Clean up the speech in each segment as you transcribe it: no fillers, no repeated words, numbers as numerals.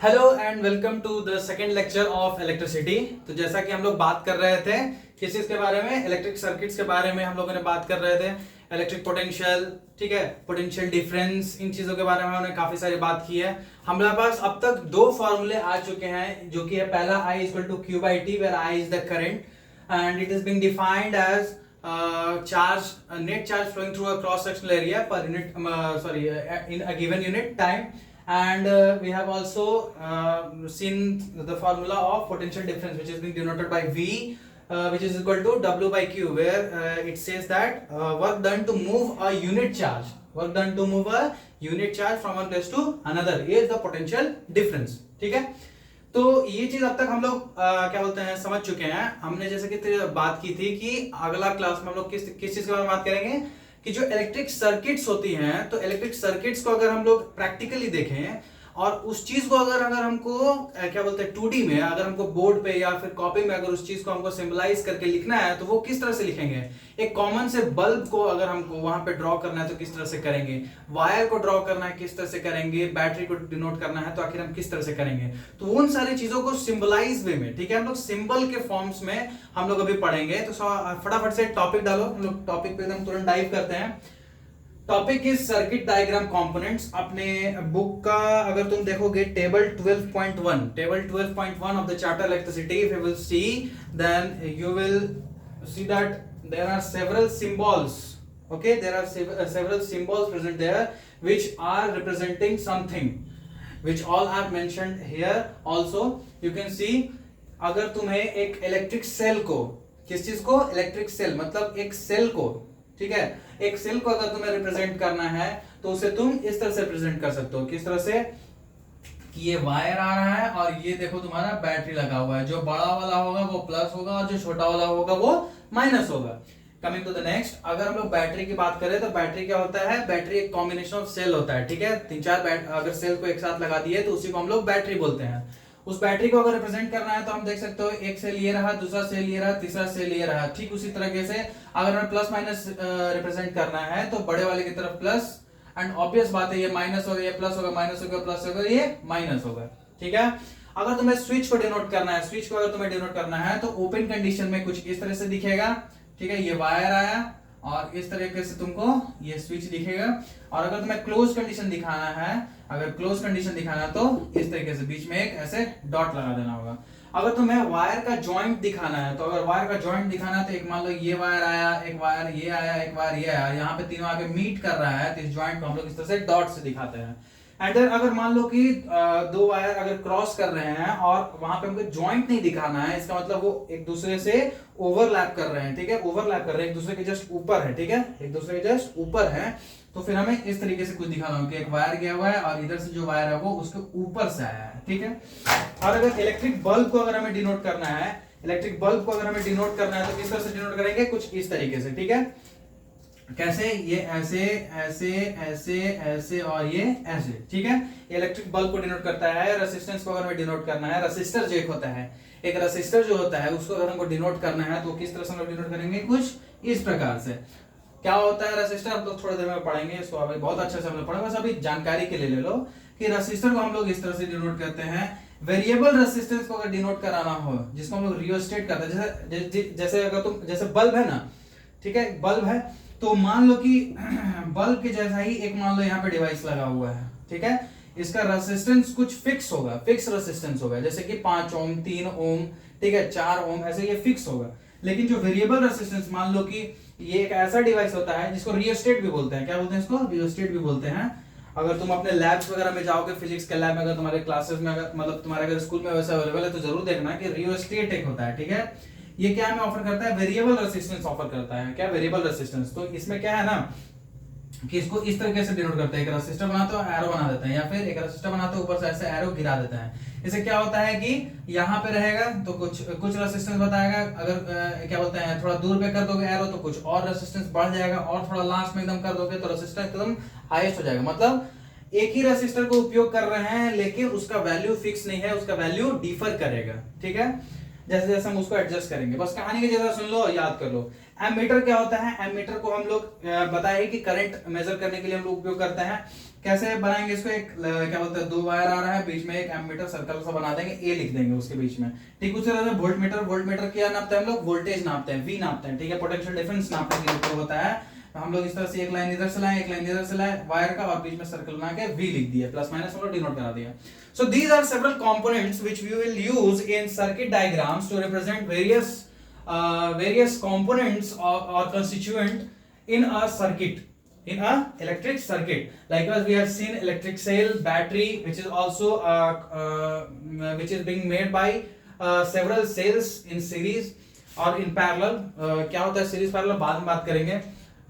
Hello and welcome to the second lecture of electricity. तो जैसा कि हम लोग बात कर रहे थे किस चीज के बारे में, इलेक्ट्रिक सर्किट्स के बारे में हम लोगों ने बात कर रहे थे। इलेक्ट्रिक पोटेंशियल, ठीक है, पोटेंशियल डिफरेंस, इन चीजों के बारे में हमने काफी सारी बात की है। हमारे पास अब तक दो फॉर्मूले आ चुके हैं, जो कि है पहला I equal to Q by T, where I is the current and it is being defined as charge net charge flowing through a cross sectional area per unit in a given unit time. And we have also seen the formula of potential difference, which is being denoted by V, which is equal to W by Q, where it says that work done to move a unit charge from one place to another is the potential difference. ठीक है, तो ये चीज अब तक हम लोग क्या बोलते हैं समझ चुके हैं। हमने जैसे कि बात की थी कि अगला क्लास में हम लोग किस चीज के बारे में बात करेंगे कि जो इलेक्ट्रिक सर्किट्स होती हैं, तो इलेक्ट्रिक सर्किट्स को अगर हम लोग प्रैक्टिकली देखें और उस चीज को अगर हमको क्या बोलते हैं 2D में, अगर हमको बोर्ड पे या फिर कॉपी में अगर उस चीज को हमको सिंबलाइज करके लिखना है, तो वो किस तरह से लिखेंगे। एक कॉमन से बल्ब को अगर हमको वहां पे ड्रॉ करना है तो किस तरह से करेंगे, वायर को ड्रॉ करना है किस तरह से करेंगे, बैटरी को डिनोट करना है तो आखिर हम किस तरह से करेंगे। तो उन सारी चीजों को सिंबलाइज वे में, ठीक है, हम लोग सिंबल के फॉर्म्स में हम लोग अभी पढ़ेंगे। तो फटाफट से टॉपिक डालो, हम लोग टॉपिक पे एकदम तुरंत डाइव करते हैं। Topic is circuit diagram components. अपने बुक का अगर तुम देखोगे table 12.1 of the chapter electricity, if you will see then you will see that there are several symbols, okay, there are several symbols present there which are representing something, which all are mentioned here also. You can see, अगर तुम्हें एक electric cell को, किस चीज को, electric cell मतलब एक cell को, ठीक है, एक सेल को अगर तुम्हें रिप्रेजेंट करना है तो उसे तुम इस तरह से रिप्रेजेंट कर सकते हो। किस तरह से कि ये वायर आ रहा है और ये देखो तुम्हारा बैटरी लगा हुआ है। जो बड़ा वाला होगा वो प्लस होगा और जो छोटा वाला होगा वो माइनस होगा। कमिंग टू द नेक्स्ट, अगर हम लोग बैटरी की बात करें तो बैटरी क्या होता है, बैटरी एक कॉम्बिनेशन ऑफ सेल होता है, ठीक है, 3-4 अगर सेल को एक साथ लगा दिए तो उसी को हम लोग बैटरी बोलते हैं। उस बैटरी को अगर रिप्रेजेंट करना है तो हम देख सकते हो एक सेल ये रहा, दूसरा सेल ये रहा, तीसरा सेल ये रहा। ठीक उसी तरीके से अगर हमें प्लस माइनस रिप्रेजेंट करना है तो बड़े वाले की तरफ प्लस, एंड ऑब्वियस बात है ये माइनस होगा, ये प्लस होगा, माइनस होगा, प्लस होगा, ये माइनस होगा। ठीक है, अगर तुम्हें स्विच को डिनोट करना है, स्विच को अगर तुम्हें डिनोट करना है तो ओपन कंडीशन में कुछ इस तरह से दिखेगा, ठीक है, ये वायर आया और इस तरीके से तुमको ये स्विच दिखेगा। और अगर तुम्हें क्लोज कंडीशन दिखाना है, अगर क्लोज कंडीशन दिखाना है तो इस तरीके से बीच में एक ऐसे डॉट लगा देना होगा। अगर तुम्हें वायर का जॉइंट दिखाना है, तो अगर वायर का जॉइंट दिखाना है तो एक मान लो ये वायर आया, एक वायर ये आया, एक वायर ये आया, यहाँ पे तीनों आगे मीट कर रहा है, तो इस जॉइंट को हम लोग इस तरह से डॉट से दिखाते हैं। एंड अगर मान लो कि दो वायर अगर क्रॉस कर रहे हैं और वहां पे हमको जॉइंट नहीं दिखाना है, इसका मतलब वो एक दूसरे से ओवरलैप कर रहे हैं, ठीक है, ओवरलैप कर रहे हैं, एक दूसरे के जस्ट ऊपर है, ठीक है, एक दूसरे के जस्ट ऊपर है, तो फिर हमें इस तरीके से कुछ दिखाना होगा कि एक वायर गया हुआ है और इधर से जो वायर है वो उसके ऊपर से आया है, ठीक है। और अगर इलेक्ट्रिक बल्ब को अगर हमें डिनोट करना है, इलेक्ट्रिक बल्ब को अगर हमें डिनोट करना है तो किस तरह से डिनोट करेंगे, कुछ इस तरीके से, ठीक है। कैसे, ये ऐसे ऐसे ऐसे ऐसे और ये ऐसे, ठीक है, इलेक्ट्रिक बल्ब को डिनोट करता है। रेसिस्टेंस को अगर हमें डिनोट करना है, रेसिस्टर जो एक होता है, एक रेसिस्टर जो होता है उसको अगर हमको डिनोट करना है तो किस तरह से हम लोग डिनोट करेंगे, कुछ इस प्रकार से। क्या होता है रेसिस्टर, हम लोग थोड़ी देर में पढ़ेंगे इसको, अभी बहुत अच्छे से हम लोग पढ़ेंगे, बस अभी जानकारी के लिए ले लो कि रेसिस्टर को हम लोग इस तरह से डिनोट करते हैं। वेरिएबल रेसिस्टेंस को अगर डिनोट कराना हो, जिसको हम लोग रियोस्टेट करते हैं, जैसे अगर तुम, जैसे बल्ब है ना, ठीक है, बल्ब है, तो मान लो कि बल्ब के जैसा ही एक मान लो यहाँ पे डिवाइस लगा हुआ है, ठीक है, इसका रेसिस्टेंस कुछ फिक्स होगा, फिक्स रेसिस्टेंस होगा, जैसे कि 5 ओम, 3 ओम, ठीक है, 4 ओम, ऐसे ये फिक्स होगा। लेकिन जो वेरिएबल रेसिस्टेंस, मान लो कि ये एक ऐसा डिवाइस होता है जिसको रियोस्टेट भी बोलते हैं। क्या बोलते हैं इसको, रियोस्टेट भी बोलते हैं। अगर तुम अपने लैब्स वगैरह में जाओगे, फिजिक्स के लैब में, अगर तुम्हारे क्लासेस में, अगर मतलब तुम्हारे अगर स्कूल में वैसा अवेलेबल है तो जरूर देखना कि रियोस्टेट एक होता है, ठीक है। ये क्या हमें ऑफर करता है, वेरिएबल रेसिस्टेंस ऑफर करता है। क्या, वेरिएबल रेसिस्टेंस। तो इसमें क्या है ना कि इसको इस तरीके से डिनोट करते हैं, एक रेसिस्टर बनाते हैं, एरो बना देते हैं, या फिर एक रेसिस्टर बनाते हैं, ऊपर से ऐसे एरो गिरा देते हैं। इससे क्या होता है कि यहाँ पे रहेगा तो कुछ रेसिस्टेंस बताएगा, अगर क्या बोलते हैं थोड़ा दूर पे कर दोगे एरो तो कुछ और रेसिस्टेंस बढ़ जाएगा, और थोड़ा लास्ट में एकदम कर दोगे तो रेसिस्टेंस एकदम हाईएस्ट हो जाएगा। मतलब एक ही रेसिस्टर को उपयोग कर रहे हैं लेकिन उसका वैल्यू फिक्स नहीं है, उसका वैल्यू डिफर करेगा, ठीक है, जैसे जैसे हम उसको एडजस्ट करेंगे। बस कहानी की जगह सुन लो, याद कर लो। एमीटर क्या होता है, एमीटर को हम लोग बताए कि करंट मेजर करने के लिए हम लोग उपयोग करते हैं। कैसे बनाएंगे इसको, एक क्या बोलते हैं, दो वायर आ रहा है, बीच में एक एमीटर सर्कल सा बना देंगे, ए लिख देंगे उसके बीच में। ठीक उसी तरह से वोल्ट मीटर क्या नापते हैं हम लोग, वोल्टेज नापते हैं, वी नापते हैं। ठीक है, पोटेंशियल डिफरेंस नापने के लिए उपयोग होता है। तो हम लोग इस तरह से एक लाइन इधर से लाए, एक लाइन इधर से लाए वायर का, और बीच में सर्कल बना के वी लिख दिया, प्लस माइनस हम लोग डिनोट करा दिया। So these are several components which we will use in circuit diagrams to represent various components or constituent in a circuit, in a electric circuit. Likewise, we have seen electric cell, battery, which is also which is being made by several cells in series or in parallel. क्या होता है series parallel, बाद में बात करेंगे.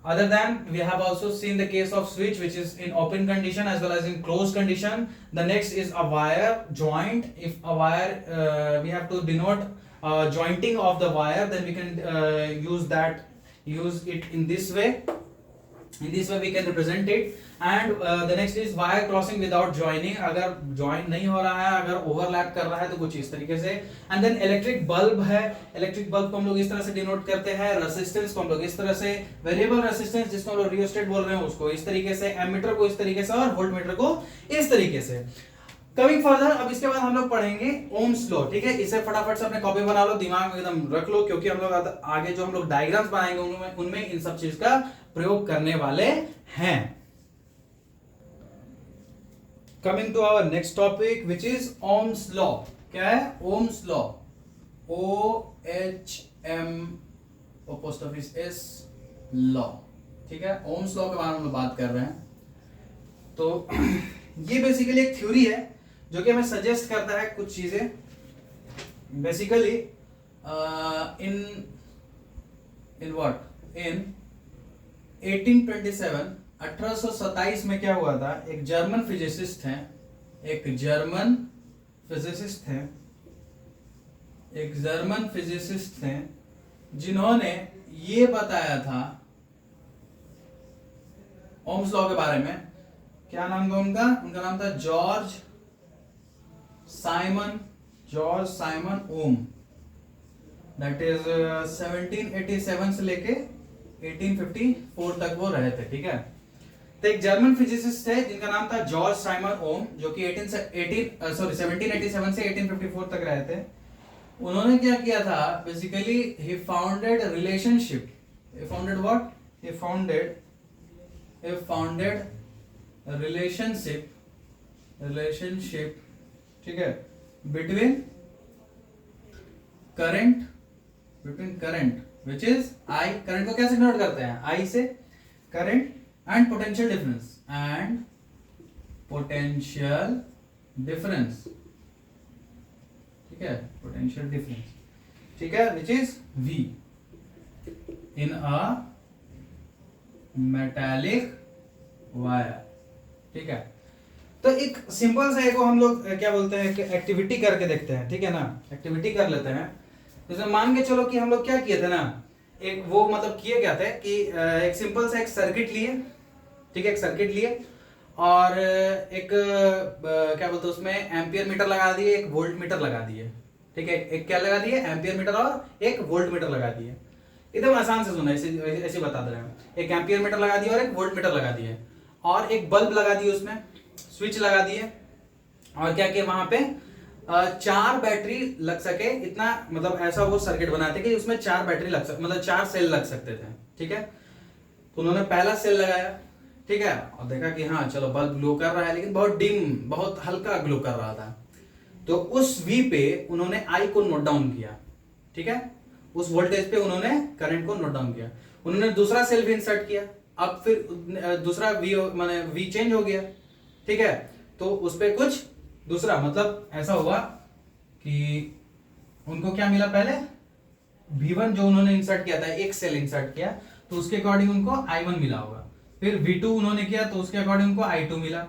Other than, we have also seen the case of switch, which is in open condition as well as in closed condition. The next is a wire joint. If a wire, we have to denote jointing of the wire, then we can use it in this way. In this way we can represent it. And the next is wire crossing without joining. अगर join नहीं हो रहा है, अगर overlap कर रहा है तो कुछ इस तरीके से. And then electric bulb है. Electric bulb को हम लोग इस तरह से denote करते हैं. Resistance को हम लोग इस तरह से, variable resistance जिसको हम लोग rheostat बोल रहे हैं उसको इस तरीके से, ammeter को इस तरीके से, और voltmeter को इस तरीके से. कमिंग फर्दर, अब इसके बाद हम लोग पढ़ेंगे ओम्स लॉ. ठीक है, इसे फटाफट से अपने कॉपी बना लो, दिमाग में एकदम रख लो, क्योंकि हम लोग आगे जो हम लोग डायग्राम्स बनाएंगे उनमें इन सब चीज का प्रयोग करने वाले हैं. Coming to our next topic which is Ohm's law. क्या है Ohm's law? OHM post office S law. ठीक है, ओम्स लॉ के बारे में हम लोग बात कर रहे हैं. तो ये बेसिकली एक थ्योरी है जो कि हमें सजेस्ट करता है कुछ चीजें. बेसिकली इन व्हाट, इन 1827 1827 में क्या हुआ था, एक जर्मन फिजिसिस्ट थे जिन्होंने ये बताया था ओम्स लॉ के बारे में. क्या नाम था उनका नाम था George Simon Ohm. That is 1787 से लेके 1854 तक वो रहे थे. ठीक है, तो एक जर्मन फिजिसिस्ट थे जिनका नाम था जॉर्ज साइमन ओम, जो कि 1787 से 1854 तक रहे थे. उन्होंने क्या किया था, basically he founded relationship. he founded what? he founded relationship, ठीक है, between current which is I. current को कैसे नोट करते हैं, I से current, and potential difference. ठीक है, potential difference. ठीक है, which is V in a metallic wire. ठीक है, तो एक सिंपल सा एक हम लोग क्या बोलते हैं कि एक्टिविटी करके देखते हैं. ठीक है ना, एक्टिविटी कर लेते हैं. जैसे मान के चलो कि हम लोग क्या किए थे ना, एक वो मतलब किए क्या थे कि एक सिंपल सा एक सर्किट लिए. ठीक है, एक सर्किट लिए और एक क्या बोलते हैं उसमें एम्पियर मीटर लगा दिए, एक वोल्ट मीटर लगा दिए. ठीक है, एक क्या लगा दिए, एम्पियर मीटर और एक वोल्ट मीटर लगा दिए. एकदम आसान से सुना, ऐसे बता दे रहे हैं. एक एम्पियर मीटर लगा दिया और एक वोल्ट मीटर लगा दिए, और एक बल्ब लगा दिए, उसमें स्विच लगा दिए, और क्या किया वहां पे 4 बैटरी लग सके इतना, मतलब ऐसा वो सर्किट बनाते कि उसमें 4 बैटरी लग सकते, मतलब 4 सेल लग सकते थे. ठीक है, तो उन्होंने पहला सेल लगाया. ठीक है, और देखा कि हाँ चलो बल्ब ग्लो कर रहा है, लेकिन बहुत डिम, बहुत हल्का ग्लो कर रहा था. तो उस V पे उन्होंने I को नोट डाउन किया. ठीक है, उस वोल्टेज पे उन्होंने करंट को नोट डाउन किया. उन्होंने दूसरा सेल भी इंसर्ट किया. अब फिर दूसरा माने V चेंज हो गया. ठीक है, तो उस पे कुछ दूसरा, मतलब ऐसा हुआ कि उनको क्या मिला, पहले V1 जो उन्होंने इंसर्ट किया था, एक सेल इंसर्ट किया तो उसके अकॉर्डिंग उनको I1 मिला होगा. फिर V2 उन्होंने किया तो उसके अकॉर्डिंग उनको I2 मिला.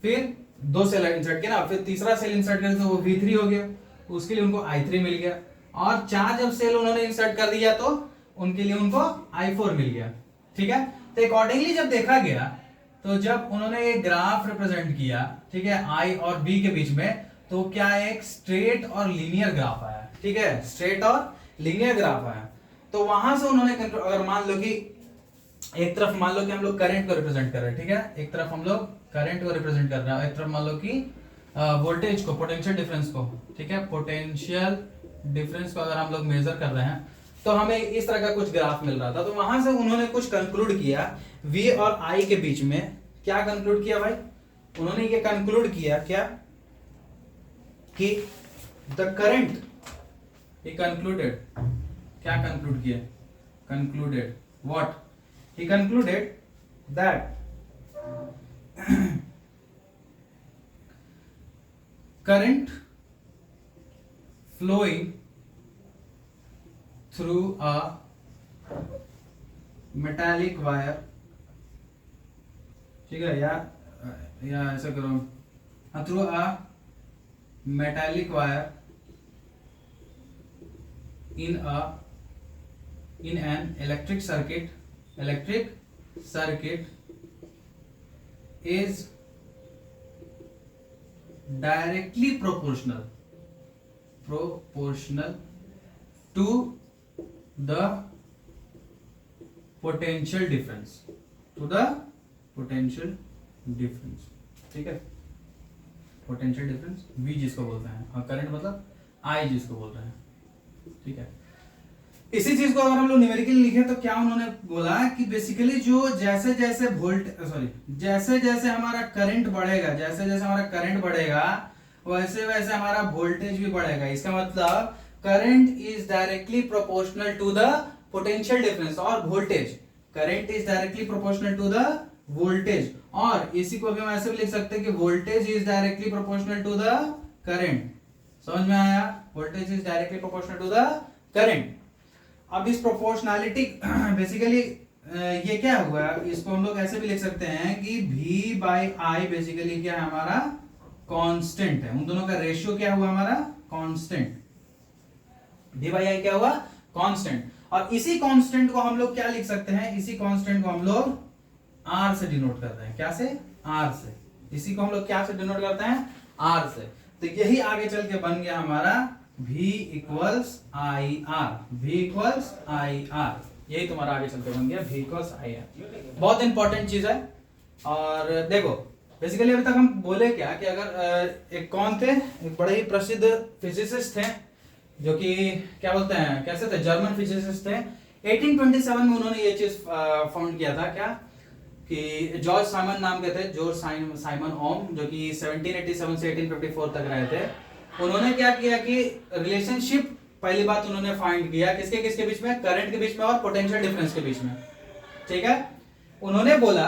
फिर 2 सेल इंसर्ट किया ना, फिर तीसरा सेल इंसर्ट किया तो वो V3 हो गया, उसके लिए उनको I3 मिल गया. और 4 जब सेल उन्होंने इंसर्ट कर दिया तो उनके लिए उनको I4 मिल गया. ठीक है, तो अकॉर्डिंगली जब देखा गया, तो जब उन्होंने एक ग्राफ रिप्रेजेंट किया, ठीक है, I और B के बीच में, तो क्या एक स्ट्रेट और लीनियर ग्राफ आया. ठीक है, स्ट्रेट और लीनियर ग्राफ आया. तो वहां से उन्होंने, अगर मान लो कि एक तरफ मान लो कि हम लोग करंट को रिप्रेजेंट कर रहे हैं. ठीक है, एक तरफ हम लोग करंट को रिप्रेजेंट कर रहा है, एक तरफ मान लो कि वोल्टेज को, पोटेंशियल डिफरेंस को, ठीक है, पोटेंशियल डिफरेंस को अगर हम लोग मेजर कर रहे हैं तो हमें इस तरह का कुछ ग्राफ मिल रहा था। तो वहां से उन्होंने कुछ कंक्लूड किया V और I के बीच में। क्या कंक्लूड किया भाई? उन्होंने ये कंक्लूड किया क्या कि द करंट, he concluded, क्या कंक्लूड किया? concluded what? he concluded that current flowing through a metallic wire, ठीक है, या ऐसा करो, through a metallic wire in an electric circuit is directly proportional to the potential difference, ठीक है, potential difference V जिसको बोलते हैं और करंट मतलब I जिसको बोल रहे हैं, ठीक है। इसी चीज को अगर हम लोग न्यूमेरिकली लिखे तो क्या उन्होंने बोला कि बेसिकली जो जैसे जैसे हमारा करंट बढ़ेगा, वैसे वैसे हमारा वोल्टेज भी बढ़ेगा। इसका मतलब current is directly proportional to the potential difference और voltage, current is directly proportional to the voltage, और इसी को भी हम ऐसे भी लिख सकते हैं कि voltage is directly proportional to the current. समझ में आया? Voltage is directly proportional to the current. अब इस प्रोपोर्शनैलिटी बेसिकली ये क्या हुआ, इसको हम लोग ऐसे भी लिख सकते हैं कि V बाई I बेसिकली क्या है, हमारा कांस्टेंट है। उन दोनों का रेशियो क्या हुआ, हमारा कांस्टेंट। V बाई I क्या हुआ, कांस्टेंट। और इसी कांस्टेंट को हम लोग क्या लिख सकते हैं, इसी कांस्टेंट को हम लोग R से डिनोट करते हैं। क्या से? R से। इसी को हम लोग क्या से डिनोट करते हैं, R से। तो यही आगे चल के बन गया हमारा V equals I R, V equals I R, यही तुम्हारा आगे चल के बन गया V इक्वल्स आई आर। बहुत इंपॉर्टेंट चीज है। और देखो बेसिकली अभी तक हम बोले क्या कि अगर एक कौन थे, एक बड़े ही प्रसिद्ध फिजिसिस्ट थे जो कि क्या बोलते हैं, कैसे थे, जर्मन फिजिसिस्ट थे। 1827 में उन्होंने ये चीज फाउंड किया था, क्या कि जॉर्ज साइमन नाम के थे, जॉर्ज साइमन ओम, जो कि 1787 से 1854 तक रहे थे। उन्होंने क्या किया कि रिलेशनशिप पहली बात उन्होंने फाइंड किया किसके किसके बीच में, करंट के बीच में और पोटेंशियल डिफरेंस के बीच में, ठीक है। उन्होंने बोला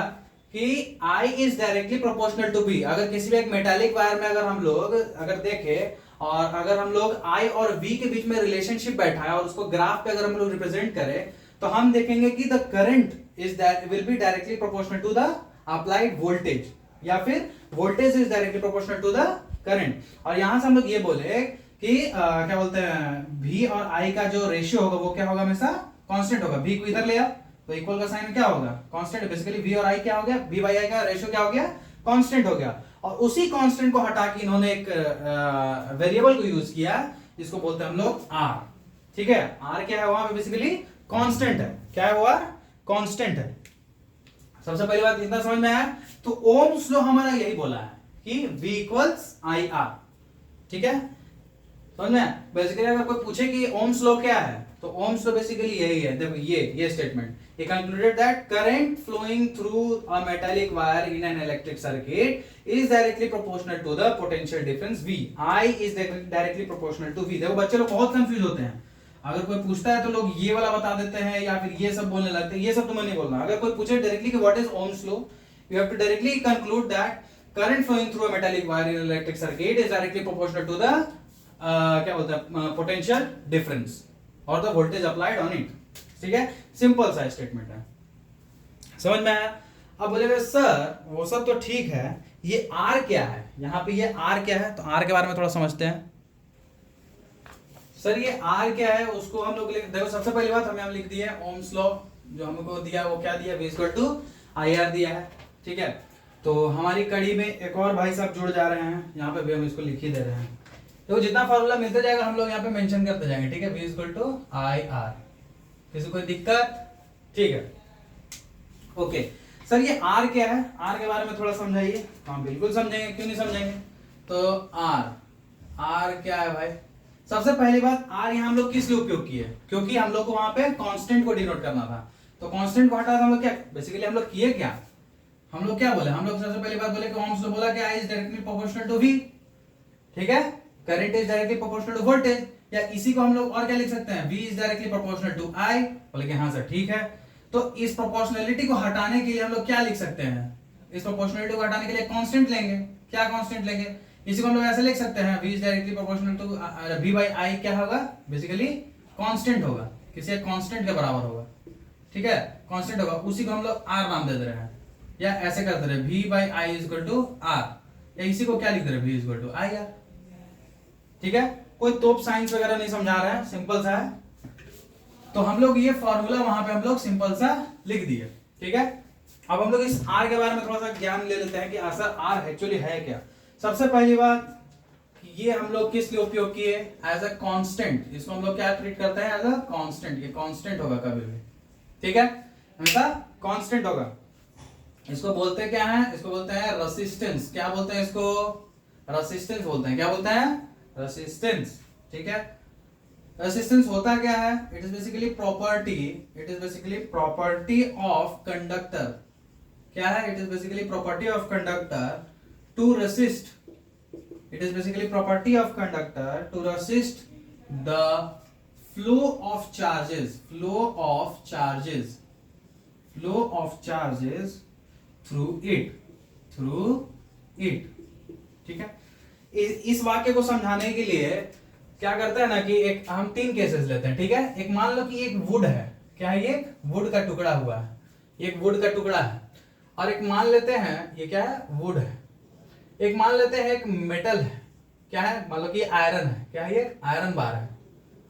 कि I is directly proportional to B। अगर किसी भी एक मेटालिक वायर में अगर हम लोग अगर देखें और अगर हम लोग I और V के बीच में रिलेशनशिप बैठा है और उसको ग्राफ पे अगर हम लोग रिप्रेजेंट करें तो हम देखेंगे कि the current is will be directly proportional to the applied voltage, या फिर voltage is directly proportional to the current. और यहां से हम लोग ये बोले कि क्या बोलते हैं, V और I का जो रेशियो होगा वो क्या होगा, हमेशा कांस्टेंट होगा। V को इधर ले आओ तो इक्वल का साइन क्या होगा, कांस्टेंट। बेसिकली V और I क्या हो गया, V बाई I का रेशियो क्या हो गया, कांस्टेंट हो गया। और उसी कांस्टेंट को हटा के इन्होंने एक वेरिएबल को यूज किया जिसको बोलते हैं हम लोग R, ठीक है। R क्या है, वहां पे बेसिकली कांस्टेंट है। क्या है वो, R कांस्टेंट है। सबसे पहली बात इतना समझ में आया। तो ओम्स लॉ हमारा यही बोला है कि V इक्वल्स आई आर, ठीक है, समझ में। बेसिकली अगर कोई पूछे कि ओम्स लॉ क्या है तो ओम्स लॉ बेसिकली यही है। देखो ये statement, he concluded that current flowing through a metallic wire in an electric circuit is directly proportional to the potential difference V. I is directly proportional to V। देखो बच्चे लोग बहुत confuse होते हैं, अगर कोई पूछता है तो लोग ये वाला बता देते हैं या फिर ये सब बोलने लगते हैं। ये सब तुम्हें नहीं बोलना। अगर कोई पूछे डायरेक्टली कि what is Ohm's law, you have to directly conclude that current flowing through a metallic wire in an electric circuit is directly proportional to the क्या बोलते हैं, potential difference और the voltage applied on it, ठीक है। Simple सा statement है, समझ में आया। अब बोलेगा सर वो सब तो ठीक है, ये आर क्या है, यहाँ पे ये आर क्या है, तो आर के बारे में थोड़ा समझते हैं। सर ये आर क्या है उसको हम लोग देखो, सबसे पहली बात हम लिख दिए ओम्स लॉ जो हमको दिया वो क्या दिया, V equal to I R दिया है, ठीक है। तो हमारी कड़ी में एक और भाई साहब जुड़ जा रहे हैं, यहाँ पे भी हम इसको लिख ही दे रहे हैं। तो जितना फार्मूला मिलते जाएगा हम लोग यहाँ पे मेंशन करते जाएंगे, ठीक है। V equal to I R, किसी कोई दिक्कत, ठीक है, ओके। सर ये आर क्या है, आर के बारे में थोड़ा समझाइए। हाँ बिल्कुल समझेंगे, क्यों नहीं समझेंगे। तो आर क्या है भाई, सबसे पहली बात आर यहाँ हम लोग किस लिए उपयोग किए, क्योंकि हम लोग को वहां पे कांस्टेंट को डिनोट करना था। तो कांस्टेंट को हटा हम लोग क्या बेसिकली हम लोग किए क्या, हम लोग क्या बोले, हम लोग सबसे पहली बात बोले कि ओम्स ने बोला कि I is directly proportional to V, ठीक है, current is directly proportional to voltage, या इसी को हम लोग और क्या लिख सकते हैं, V is directly proportional to I, बोले कि हाँ सर ठीक है। तो इस प्रोपोर्शनलिटी को हटाने के लिए हम लोग क्या लिख सकते हैं, इस प्रोपोर्शनलिटी को हटाने के लिए कांस्टेंट लेंगे। क्या कांस्टेंट लेंगे, इसी को हम लोग ऐसे लिख सकते हैं, V is directly proportional to V by I क्या होगा, बेसिकली कांस्टेंट होगा, किसी कांस्टेंट के बराबर होगा, ठीक है, कांस्टेंट होगा, उसी को हम लोग R नाम दे दे रहे हैं, या ऐसे कर दे रहे हैं V by I is equal to R, या इसी को क्या लिख दे रहे हैं, V is equal to I R, ठीक है। कोई तोप साइंस वगैरह नहीं समझा रहा है, सिंपल सा है। तो हम लोग ये फॉर्मूला वहां पे हम लोग सिंपल सा लिख दिए, ठीक है। अब हम लोग इस आर के बारे में थोड़ा सा ज्ञान ले लेते हैं कि आसर आर एक्चुअली है क्या। सबसे पहली बात, ये हम लोग किस लिए उपयोग किए, एज अ कांस्टेंट, इसको हम लोग क्या ट्रीट करते हैं, एज अ कांस्टेंट, ये कांस्टेंट होगा कभी भी, ठीक है, हमेशा कांस्टेंट होगा। इसको बोलते क्या है, इसको बोलते हैं रेसिस्टेंस, क्या बोलते हैं इसको, रेसिस्टेंस बोलते हैं, क्या बोलते हैं, रेसिस्टेंस, ठीक है। रेसिस्टेंस होता क्या है, it is basically property, it is basically property of conductor, क्या है, it is basically property of conductor to resist, it is basically property of conductor to resist the flow of charges, flow of charges, flow of charges through it, ठीक है। इस वाक्य को समझाने के लिए क्या करता है ना कि एक हम तीन केसेस लेते हैं, ठीक है। एक मान लो कि एक वुड है, क्या है, ये वुड का टुकड़ा हुआ है, एक वुड का टुकड़ा है, और एक मान लेते हैं ये क्या है, वुड है। एक मान लेते हैं एक मेटल है, क्या है, मान लो कि आयरन है, क्या है, ये आयरन बार है,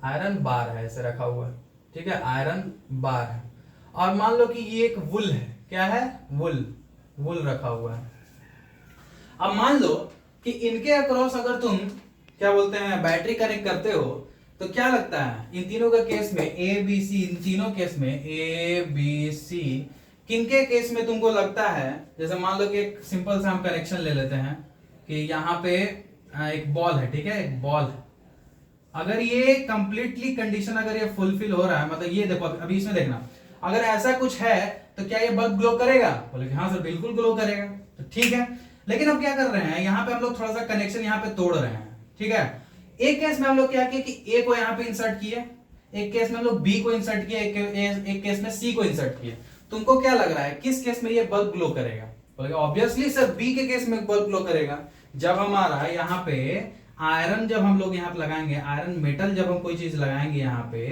आयरन बार है ऐसे रखा हुआ है, ठीक है, आयरन बार है। और मान लो कि ये एक वुल है, क्या है, वुल रखा हुआ है। अब मान लो कि इनके अक्रॉस अगर तुम क्या बोलते हैं बैटरी कनेक्ट करते हो, तो क्या लगता है इन तीनों का केस में ए बी सी, इन तीनों केस में ए बी सी, किनके केस में तुमको लगता है, जैसे मान लो कि एक सिंपल सा हम कनेक्शन ले लेते हैं कि यहाँ पे एक बॉल है, ठीक है, एक बॉल है, अगर ये कंप्लीटली कंडीशन अगर ये फुलफिल हो रहा है, मतलब ये देखो अभी इसमें देखना, अगर ऐसा कुछ है तो क्या ये बल्ब ग्लो करेगा, बोले कि हाँ सर बिल्कुल ग्लो करेगा, तो ठीक है। लेकिन अब क्या कर रहे हैं, यहाँ पे हम लोग थोड़ा सा कनेक्शन यहाँ पे तोड़ रहे हैं, ठीक है। एक केस में हम लोग क्या किए कि ए को यहाँ पे इंसर्ट किए, एक केस में हम लोग बी को इंसर्ट किए, एक केस में सी को इंसर्ट किए। तुमको क्या लग रहा है किस केस में ये बल्ब ग्लो करेगा, बोलेगा ऑब्वियसली सर बी के केस में बल्ब ग्लो करेगा। जब हमारा यहाँ पे आयरन, जब हम लोग यहाँ पे लगाएंगे आयरन मेटल, जब हम कोई चीज लगाएंगे यहाँ पे,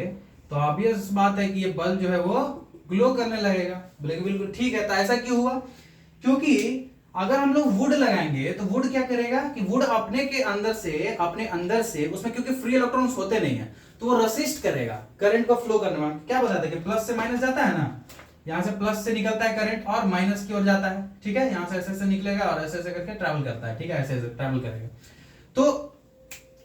तो ऑब्वियस बात है कि ये बल्ब जो है वो ग्लो करने लगेगा, बोलेगा बिल्कुल ठीक है। तो ऐसा क्यों हुआ, क्योंकि अगर हम लोग वुड लगाएंगे तो वुड क्या करेगा कि वुड अपने अंदर से उसमें क्योंकि फ्री इलेक्ट्रॉन्स होते नहीं है, तो वो रेसिस्ट करेगा करंट को फ्लो करने में। क्या बताते हैं कि प्लस से माइनस जाता है ना, यहाँ से प्लस से निकलता है करंट और माइनस की ओर जाता है, ठीक है, यहाँ से ऐसे ऐसे निकलेगा और ऐसे ऐसे करके ट्रैवल करता है, ठीक है, ऐसे ऐसे ट्रैवल करेगा। तो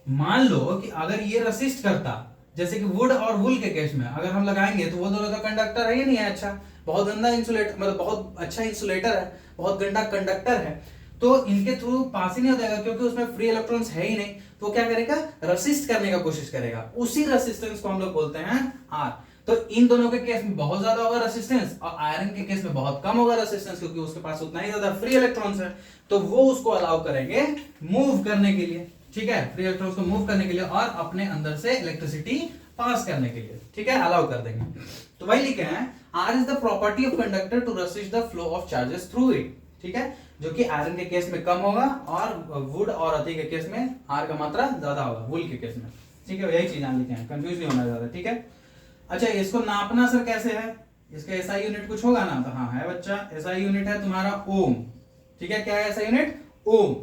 मान लो कि अगर ये रेसिस्ट करता, जैसे कि वुड और वुल के केस में अगर हम लगाएंगे, तो वो दोनों तो कंडक्टर है ही नहीं है, अच्छा बहुत गंदा इंसुलेटर, मतलब बहुत अच्छा इंसुलेटर है, बहुत गंदा कंडक्टर है, तो इनके थ्रू पास ही नहीं हो जाएगा क्योंकि उसमें फ्री इलेक्ट्रॉन्स है ही नहीं। तो क्या करेगा, रेसिस्ट करने का कोशिश करेगा, उसी रेसिस्टेंस को हम लोग बोलते हैं आर। तो इन दोनों के केस में बहुत ज्यादा होगा रेसिस्टेंस, और आयरन के केस में बहुत कम होगा रेसिस्टेंस, क्योंकि उसके पास उतना ही ज्यादा फ्री इलेक्ट्रॉन्स है, तो वो उसको अलाउ करेंगे मूव करने के लिए, ठीक है, फ्री इलेक्ट्रॉन्स को मूव करने के लिए और अपने अंदर से इलेक्ट्रिसिटी पास करने के लिए, ठीक है, अलाउ कर देंगे। तो वही लिखे हैं, R is the property of conductor to resist the flow of charges through it, ठीक है, जो कि आयरन के केस में कम होगा और वुड और अति के केस में आर का मात्रा ज्यादा होगा, वुल के केस में, ठीक है, यही चीज लिखे हैं, कंफ्यूज नहीं होना ज्यादा, ठीक है। अच्छा, इसको नापना सर कैसे है, इसका एसआई यूनिट कुछ होगा ना, तो हाँ है बच्चा, एसआई यूनिट है तुम्हारा ओम, ठीक है, क्या है एसआई यूनिट, ओम।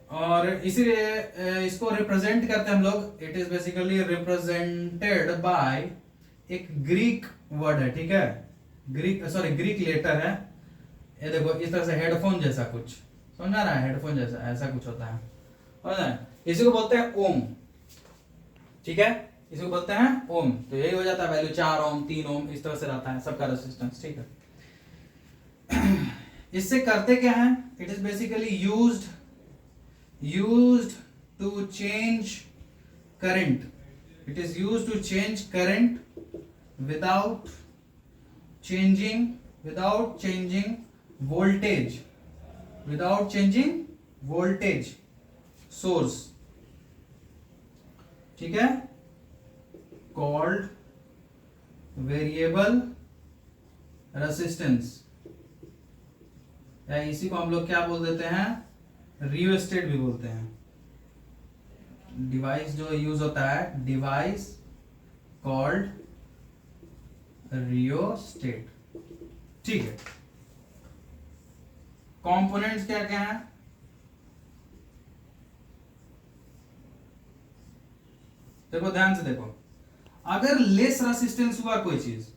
और इसीलिए इसको रिप्रेजेंट करते हैं हम लोग, it is basically represented by एक ग्रीक वर्ड है, ठीक है, ग्रीक लेटर है, ये देखो इस तरह से हेडफोन जैसा कुछ, समझ आ रहा है, हेडफोन जैसा ऐसा कुछ होता है, समझ रहे हैं, इसी को बोलते हैं ओम, ठीक है, इसी को बोलते हैं ओम। तो यही हो जाता है वैल्यू 4 ओम 3 ओम, इस तरह से रहता है सबका रेजिस्टेंस, ठीक है। इससे करते क्या है, it is basically used to change current, it is used to change current without changing voltage source, ठीक है, called variable resistance, या इसी को हम लोग क्या बोल देते हैं, रियोस्टेट भी बोलते हैं। डिवाइस जो यूज होता है, डिवाइस कॉल्ड रियोस्टेट, ठीक है। कंपोनेंट्स क्या क्या है, देखो ध्यान से देखो, अगर लेस रेसिस्टेंस हुआ कोई चीज,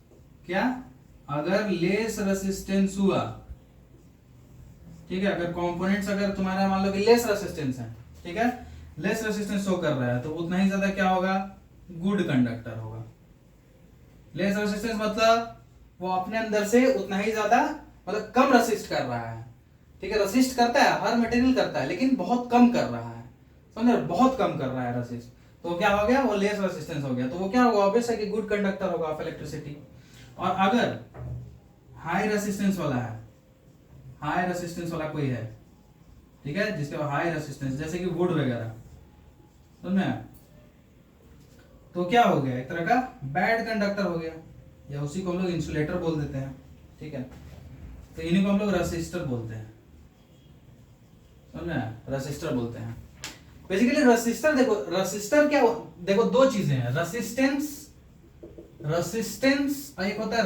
क्या, अगर लेस रेसिस्टेंस हुआ, ठीक है, अगर कंपोनेंट्स अगर तुम्हारा मान लो कि लेस रेसिस्टेंस है, ठीक है, लेस रेसिस्टेंस शो कर रहा है, तो उतना ही ज्यादा क्या होगा, गुड कंडक्टर होगा। लेस रेसिस्टेंस मतलब वो अपने अंदर से उतना ही ज्यादा मतलब कम रेसिस्ट कर रहा है, ठीक है, रेसिस्ट करता है, हर मटेरियल करता है, लेकिन बहुत कम कर रहा है, समझ, बहुत कम कर रहा है रेसिस्ट, तो क्या हो गया, वो लेस रेसिस्टेंस हो गया, तो वो क्या होगा, ऑब्वियस है कि गुड कंडक्टर होगा ऑफ इलेक्ट्रिसिटी। और अगर हाई रेसिस्टेंस वाला है, हाई रेसिस्टेंस वाला कोई है, ठीक है, जिसके हाई रेसिस्टेंस जैसे कि वुड वगैरह, समझ में, तो क्या हो गया, एक तरह का बैड कंडक्टर हो गया, या उसी को हम लोग इंसुलेटर बोल देते हैं, ठीक है, तो इन्हीं को हम लोग रेसिस्टर बोलते हैं, समझ में, रेसिस्टर बोलते हैं। बेसिकली रेसिस्टर, देखो रेसिस्टर क्या, देखो दो चीजें हैं, रेसिस्टेंस और एक होता है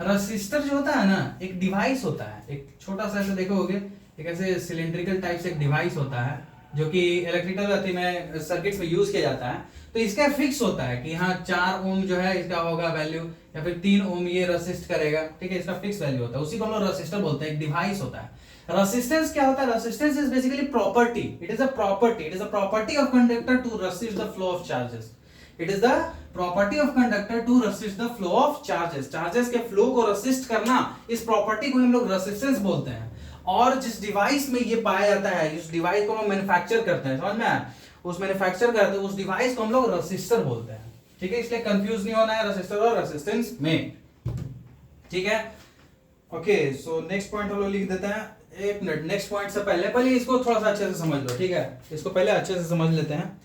रसिस्टर जो होता है ना, एक डिवाइस होता है, एक छोटा सा ऐसे देखोगे, एक ऐसे सिलेंड्रिकल टाइप से एक डिवाइस होता है जो कि इलेक्ट्रिकल में सर्किट्स में यूज किया जाता है। तो इसका फिक्स होता है कि हाँ 4 ओम जो है इसका होगा वैल्यू, या फिर 3 ओम ये रेसिस्ट करेगा, ठीक है, इसका फिक्स वैल्यू होता है, उसी को हम लोग रेसिस्टर बोलते हैं, एक डिवाइस होता है। रेसिस्टेंस क्या होता है, resistance is basically property, it is a property of conductor to resist the flow of charges, it is the property of conductor to resist the flow of charges, charges के flow को resist करना, इस property को हम लोग resistance बोलते हैं। और जिस डिवाइस में ये पाया जाता है, जिस डिवाइस को हम मैन्युफैक्चर करते हैं, समझ में आया, उस मैन्युफैक्चर करते हैं उस डिवाइस को हम लोग रेसिस्टर बोलते हैं, ठीक है, इसलिए कंफ्यूज नहीं होना है रेसिस्टर और रेसिस्टेंस में, ठीक है। ओके, सो नेक्स्ट पॉइंट हम लोग लिख देते हैं, एक मिनट, नेक्स्ट पॉइंट से पहले इसको थोड़ा सा अच्छे से समझ लो, ठीक है, इसको पहले अच्छे से समझ लेते हैं।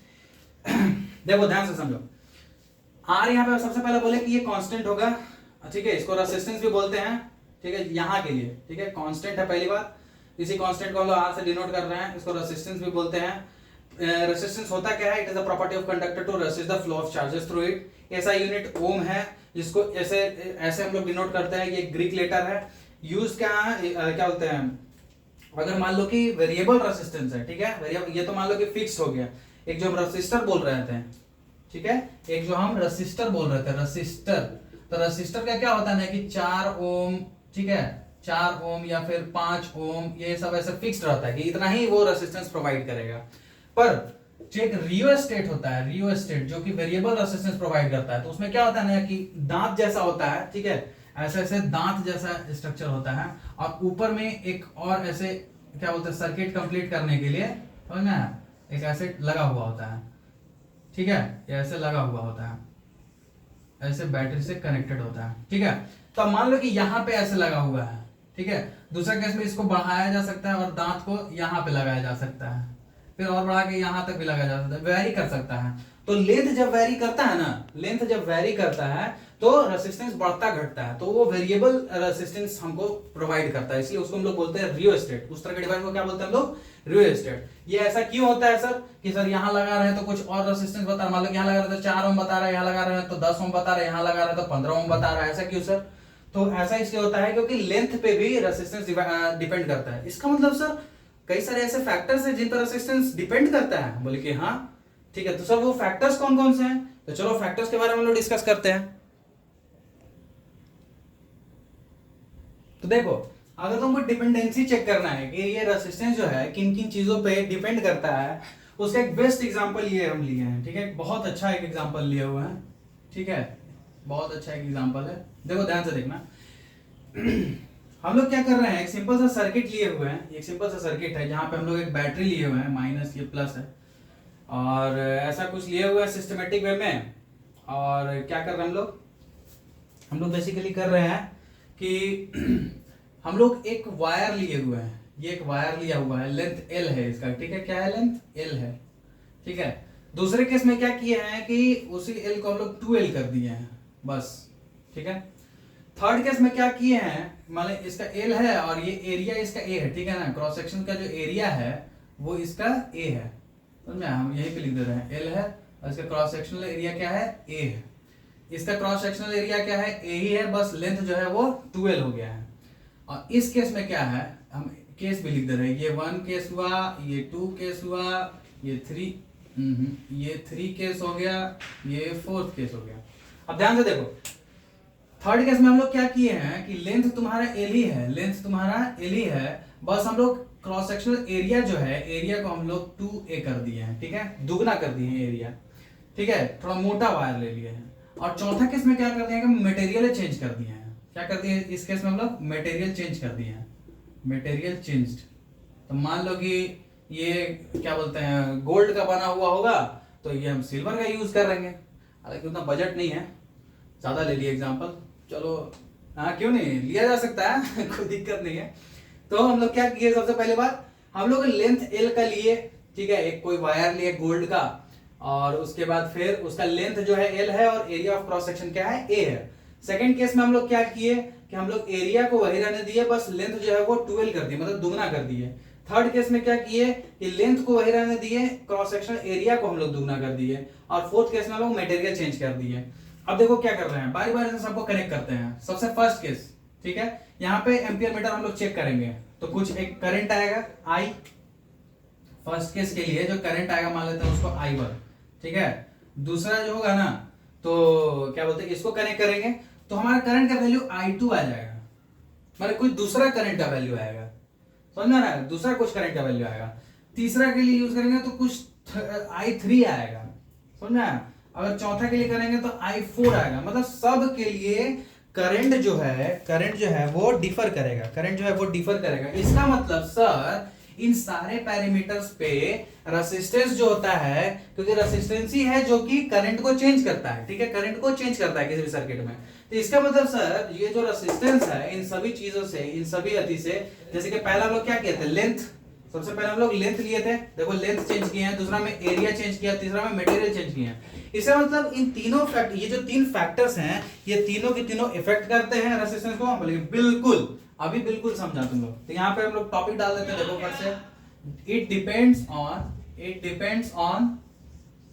देखो ध्यान से समझो, आर यहाँ पे सबसे पहले बोले कि ये कांस्टेंट होगा, ठीक है, इसको रेसिस्टेंस भी बोलते हैं, ठीक है, यहाँ के लिए, ठीक है, कांस्टेंट है पहली बात, इसी कांस्टेंट को हम लोग आर से डिनोट कर रहे हैं, इसको रेसिस्टेंस भी बोलते हैं। रेसिस्टेंस होता क्या है, it is a property of conductor to resist the flow of charges through it, ऐसा यूनिट ओम है, जिसको ऐसे ऐसे हम लोग डिनोट करते हैं, ये ग्रीक लेटर है, यूज क्या है, क्या बोलते हैं, अगर मान लो कि वेरिएबल रेसिस्टेंस है, ठीक है, वेरिएबल, ये तो मान लो कि फिक्स्ड हो गया, एक जो हम रेसिस्टर बोल रहे थे, ठीक है, एक जो हम रेसिस्टर बोल रहे थे, रेसिस्टर, तो रेसिस्टर का क्या होता है ना कि 4 ओम, ठीक है, 4 ओम या फिर 5 ओम, ये सब ऐसे फिक्स्ड रहता है कि इतना ही वो रेसिस्टेंस प्रोवाइड करेगा। पर जो एक रियोस्टेट होता है, रियोस्टेट जो कि वेरिएबल रेसिस्टेंस प्रोवाइड करता है, तो उसमें क्या होता है ना कि दांत जैसा होता है, ठीक है, ऐसे ऐसे दांत जैसा स्ट्रक्चर होता है, और ऊपर में एक और ऐसे क्या बोलते हैं, सर्किट कंप्लीट करने के लिए, समझ में आया, एक ऐसे लगा हुआ होता है, ठीक है, ये ऐसे लगा हुआ होता है, ऐसे बैटरी से कनेक्टेड होता है, ठीक है। तो अब मान लो कि यहाँ पे ऐसे लगा हुआ है, ठीक है, दूसरा केस में इसको बढ़ाया जा सकता है और दांत को यहाँ पे लगाया जा सकता है, फिर और बढ़ा के यहाँ तक भी लगाया जा सकता है, वेरी कर सकता है। तो लेंथ जब वेरी करता है ना, लेंथ जब वेरी करता है तो रेसिस्टेंस बढ़ता घटता है, तो वो वेरिएबल रेसिस्टेंस हमको प्रोवाइड करता है, इसलिए उसको हम लोग बोलते हैं रियोस्टेट, उस तरह के डिवाइस को क्या बोलते हैं हम लोग, रियोस्टेट। ये ऐसा क्यों होता है सर, कि सर यहाँ लगा रहे हैं तो कुछ और रेसिस्टेंस बता रहा है, मान लो यहाँ लगा रहे तो 4 ओम बता रहा है, यहाँ लगा रहे हैं तो 10 ओम बता रहा है, यहाँ लगा रहे हैं तो 15 ओम बता रहा है, ऐसा क्यों सर? तो ऐसा इसलिए होता है क्योंकि लेंथ पे भी रेसिस्टेंस डिपेंड करता है। इसका मतलब सर कई सारे ऐसे फैक्टर्स हैं जिन पर रेसिस्टेंस डिपेंड करता है, बोले कि हाँ ठीक है, तो सर वो फैक्टर्स कौन कौन से हैं, तो चलो फैक्टर्स के बारे में हम लोग डिस्कस करते हैं। तो देखो, अगर तुमको डिपेंडेंसी चेक करना है कि ये रेसिस्टेंस जो है किन किन चीजों पे डिपेंड करता है, उसका एक बेस्ट एग्जांपल ये हम लिए हैं, ठीक है, बहुत अच्छा एक एग्जांपल लिए हुए हैं, ठीक है, बहुत अच्छा एक एग्जांपल है। देखो ध्यान से देखना, हम लोग क्या कर रहे हैं, एक सिंपल सा सर्किट लिए हुए हैं, एक सिंपल सा सर्किट है जहां पे हम लोग एक बैटरी लिए हुए हैं, माइनस ये प्लस है, और ऐसा कुछ लिए हुए हैं सिस्टमेटिक वे में। और क्या कर रहे हैं हम लोग बेसिकली कर रहे हैं कि हम लोग एक वायर लिए हुए हैं, ये एक वायर लिया हुआ है, लेंथ एल है इसका, ठीक है, क्या है, लेंथ एल है, ठीक है। दूसरे केस में क्या किए हैं कि उसी एल को हम लोग 2L कर दिए हैं बस, ठीक है। थर्ड केस में क्या किए हैं, मान लीजिए इसका एल है और ये एरिया इसका ए है, ठीक है ना, क्रॉस सेक्शन का जो एरिया है वो इसका ए है, समझ में, हम यहीं पे लिख दे रहे हैं एल है और इसका क्रॉस सेक्शनल एरिया क्या है, ए है। इसका क्रॉस सेक्शनल एरिया क्या है, ए ही है, बस लेंथ जो है वो 2L हो गया है। और इस केस में क्या है, हम केस भी लिख दे रहे हैं, ये 1 केस हुआ, ये 2 केस हुआ, ये 3 केस हो गया, ये 4th केस हो गया। अब ध्यान से देखो, थर्ड केस में हम लोग क्या किए हैं कि लेंथ तुम्हारा एल ही है, लेंथ तुम्हारा एल ही है, बस हम लोग क्रॉस सेक्शनल एरिया जो है, एरिया को हम लोग 2A कर दिए हैं, ठीक है, दुगना कर दिए हैं एरिया, ठीक है, थोड़ा मोटा वायर ले लिए हैं। और चौथा केस में क्या कर दिया कि मटेरियल चेंज कर दिए हैं, क्या कर दिए इस केस में हम लोग मटेरियल चेंज कर दिए हैं, मटेरियल चेंज्ड। तो मान लो कि ये क्या बोलते हैं गोल्ड का बना हुआ होगा, तो ये हम सिल्वर का यूज कर लेंगे, हालांकि उतना बजट नहीं है, ज्यादा ले लिए एग्जांपल, चलो हाँ क्यों नहीं लिया जा सकता है कोई दिक्कत नहीं है। तो हम लोग क्या किए, सबसे पहले बात हम लोग लेंथ एल का लिए, ठीक है, एक कोई वायर लिए गोल्ड का, और उसके बाद फिर उसका लेंथ जो है एल है और एरिया ऑफ क्रॉस सेक्शन क्या है, ए है। सेकंड केस में हम लोग क्या किए कि हम लोग एरिया को वही रहने दिए, बस लेंथ जो है वो 2L कर दिए, मतलब दुगना कर दिए। थर्ड केस में क्या किए कि लेंथ को वही रहने दिए, क्रॉस सेक्शनल एरिया को हम लोग दुगना कर दिए, और फोर्थ केस में हम लोग मटेरियल चेंज कर दिए। अब देखो क्या कर रहे हैं, बारी बारी से सबको कनेक्ट करते हैं। सबसे फर्स्ट केस, ठीक है, यहाँ पे एम्पियर मीटर हम लोग चेक करेंगे, तो कुछ एक करंट आएगा I, फर्स्ट केस के लिए जो करंट आएगा मान लेते हैं उसको I1, ठीक है। दूसरा जो होगा ना, तो क्या बोलते हैं, इसको कनेक्ट करेंगे तो हमारा करंट का वैल्यू I2 आ जाएगा, मतलब कोई दूसरा करंट का वैल्यू आएगा, समझना ना, दूसरा कुछ करंट का वैल्यू आएगा। तीसरा के लिए यूज करेंगे तो कुछ I3 आएगा, समझना। अगर चौथा के लिए करेंगे तो I4 आएगा, मतलब सब के लिए करंट जो है वो डिफर करेगा, करंट जो है वो डिफर करेगा। इसका मतलब सर इन सारे पैरामीटर्स पे रेसिस्टेंस जो होता है, क्योंकि रेसिस्टेंस ही है जो कि करंट को चेंज करता है, ठीक है, करंट को चेंज करता है किसी भी सर्किट में। तो इसका मतलब सर ये जो रेसिस्टेंस है इन सभी चीजों से, इन सभी अति से, जैसे कि पहला हम लोग क्या किए थे, लेंथ, सबसे पहले हम लोग लेंथ लिए थे, देखो लेंथ चेंज किए हैं, दूसरा में एरिया चेंज किया, तीसरा में मटेरियल चेंज किए हैं। इसका मतलब इन तीनों फैक्टर, ये जो तीन फैक्टर्स हैं, ये तीनों के तीनों इफेक्ट करते हैं रेसिस्टेंस को, बोलिए बिल्कुल, अभी बिल्कुल समझा तुम लोग। तो यहाँ पे हम लोग टॉपिक डाल देते हैं, देखो फट से, इट डिपेंड्स ऑन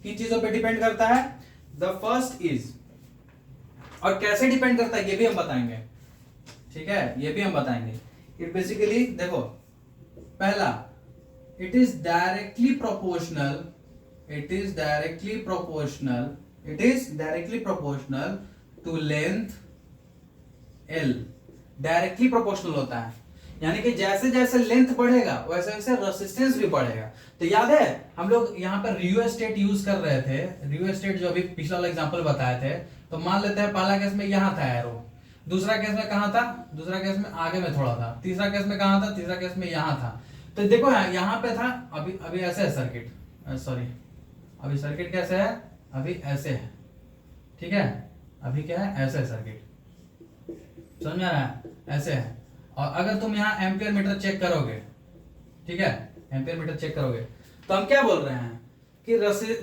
किन चीजों पे डिपेंड करता है, द फर्स्ट इज, और कैसे डिपेंड करता है ये भी हम बताएंगे, ठीक है, ये भी हम बताएंगे। इट बेसिकली देखो, पहला, it is directly proportional to length L, directly proportional होता है, यानी कि जैसे जैसे लेंथ बढ़ेगा वैसे वैसे रेसिस्टेंस भी बढ़ेगा। तो याद है हम लोग यहाँ पर रियोस्टेट यूज कर रहे थे, रियोस्टेट जो अभी पिछला वाला एग्जांपल बताए थे। तो मान लेते हैं पहला केस में यहाँ था एरो, दूसरा केस में कहाँ था, दूसरा केस में आगे में थोड़ा था, तीसरा केस में कहाँ था, तीसरा केस में यहाँ था। तो देखो यहाँ पे था, अभी ऐसे है सर्किट, सॉरी अभी सर्किट कैसे है, अभी ऐसे है, ठीक है, अभी क्या है, ऐसे है सर्किट, समझ में आ रहा है, ऐसे है। और अगर तुम यहाँ एम्पियर मीटर चेक करोगे, ठीक है, एम्पियर मीटर चेक करोगे, तो हम क्या बोल रहे हैं कि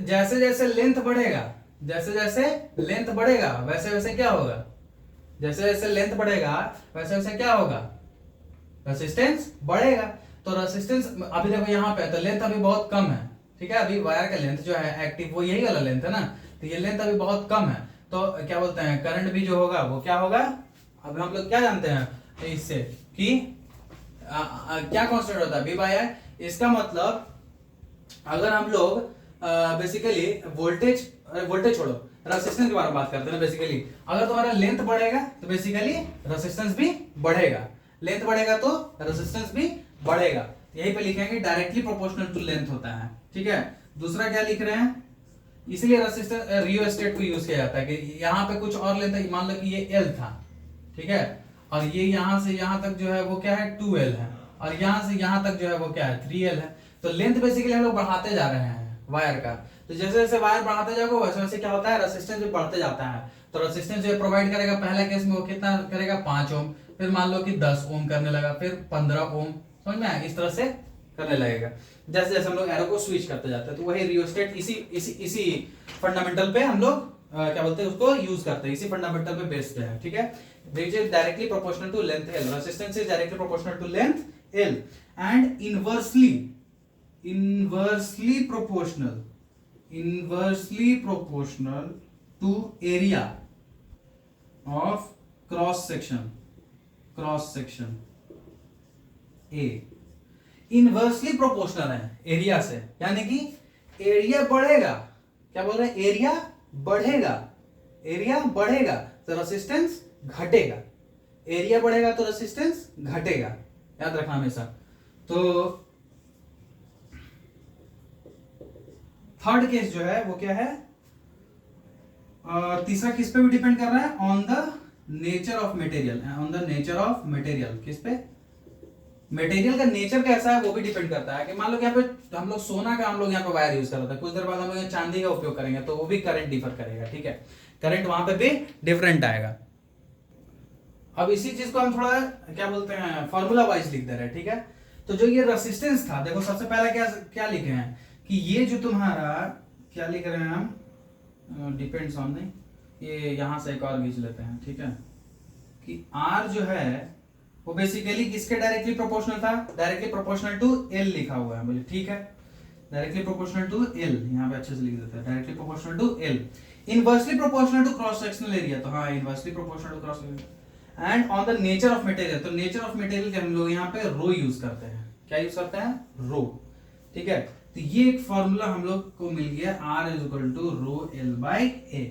जैसे जैसे लेंथ बढ़ेगा, जैसे जैसे लेंथ बढ़ेगा वैसे वैसे क्या होगा, जैसे जैसे लेंथ बढ़ेगा वैसे वैसे क्या होगा, रेसिस्टेंस बढ़ेगा। तो रेसिस्टेंस अभी देखो यहाँ पे, तो लेंथ अभी बहुत कम है, ठीक है, अभी वायर का लेंथ जो है एक्टिव वो यही वाला लेंथ है ना, तो ये लेंथ अभी बहुत कम है, तो क्या बोलते हैं करंट भी जो होगा वो क्या होगा। अब हम लोग क्या जानते हैं इससे कि क्या कांस्टेंट होता है, V बाय I। इसका मतलब अगर हम लोग बेसिकली वोल्टेज छोड़ो, रेसिस्टेंस के बारे में बात करते हैं ना, बेसिकली अगर तुम्हारा लेंथ बढ़ेगा तो बेसिकली रेसिस्टेंस भी बढ़ेगा, लेंथ बढ़ेगा तो रेसिस्टेंस भी बढ़ेगा। यहीं पे लिखेंगे डायरेक्टली प्रोपोर्शनल टू लेंथ होता है, ठीक है। दूसरा क्या लिख रहे हैं, इसलिए रेसिस्टेंस रियोस्टेट को यूज किया जाता है कि यहाँ पे कुछ और लेंथ है, मान लो कि ये L था, ठीक है, और ये यहाँ से यहाँ तक जो है वो क्या है 2L है, और यहाँ से यहाँ तक जो है वो क्या है 3L है। तो लेंथ बेसिकली हम लोग बढ़ाते जा रहे हैं वायर का। तो जैसे जैसे वायर बढ़ाते जाओगे वैसे वैसे क्या होता है, रेसिस्टेंस भी बढ़ते जाता है। तो रेसिस्टेंस जो प्रोवाइड करेगा पहले केस में वो कितना करेगा 5 ओम, फिर मान लो कि 10 ओम करने लगा, फिर 15 ओम, समझ में आया, इस तरह से करने लगेगा जैसे जैसे हम लोग एरो को स्विच करते जाते हैं। तो वही रियोस्टेट इसी फंडामेंटल पे हम लोग क्या बोलते हैं उसको यूज करते हैं, इसी फंडामेंटल पे बेस्ड है, ठीक है। which is directly proportional to length L. Resistance is directly proportional to length L and inversely proportional to area of cross section A. Inversely proportional है एरिया से, यानी कि एरिया बढ़ेगा, क्या बोल रहे हैं, एरिया बढ़ेगा तो रेसिस्टेंस घटेगा, एरिया बढ़ेगा तो रेसिस्टेंस घटेगा, याद रखना हमेशा। तो थर्ड केस जो है वो क्या है, तीसरा किस पे भी डिपेंड कर रहा है, on the nature of material, किस पे, मटेरियल का नेचर कैसा है वो भी डिपेंड करता है। कि मान लो यहाँ पे हम लोग सोना का हम लोग यहाँ पे वायर यूज कर रहे थे, कुछ देर बाद हम लोग चांदी का उपयोग करेंगे तो वो भी करंट डिफर करेगा, ठीक है, करंट वहां पे भी डिफरेंट आएगा। अब इसी चीज को हम थोड़ा क्या बोलते हैं फॉर्मूला वाइज लिख दे रहे हैं, ठीक है। तो जो ये रेसिस्टेंस था, देखो सबसे पहले क्या लिखे हैं कि ये जो तुम्हारा क्या लिख रहे हैं हम, डिपेंड्स ऑन, नहीं ये यहां से एक और खींच लेते हैं, ठीक है, कि R जो है वो बेसिकली किसके डायरेक्टली प्रोपोर्शनल था, डायरेक्टली प्रोपोर्शनल टू L लिखा हुआ है मुझे, ठीक है, डायरेक्टली प्रोपोर्शनल टू L, यहाँ पे अच्छे से लिख देते हैं, directly proportional to L, inversely proportional to cross sectional area, तो हाँ inversely proportional to cross area, and on the nature of material, तो नेचर ऑफ मटेरियल के हम लोग यहाँ पे रो यूज करते हैं, क्या यूज करते हैं, रो, ठीक है। तो ये एक फॉर्मूला हम लोग को मिल गया, R is equal to rho L by A।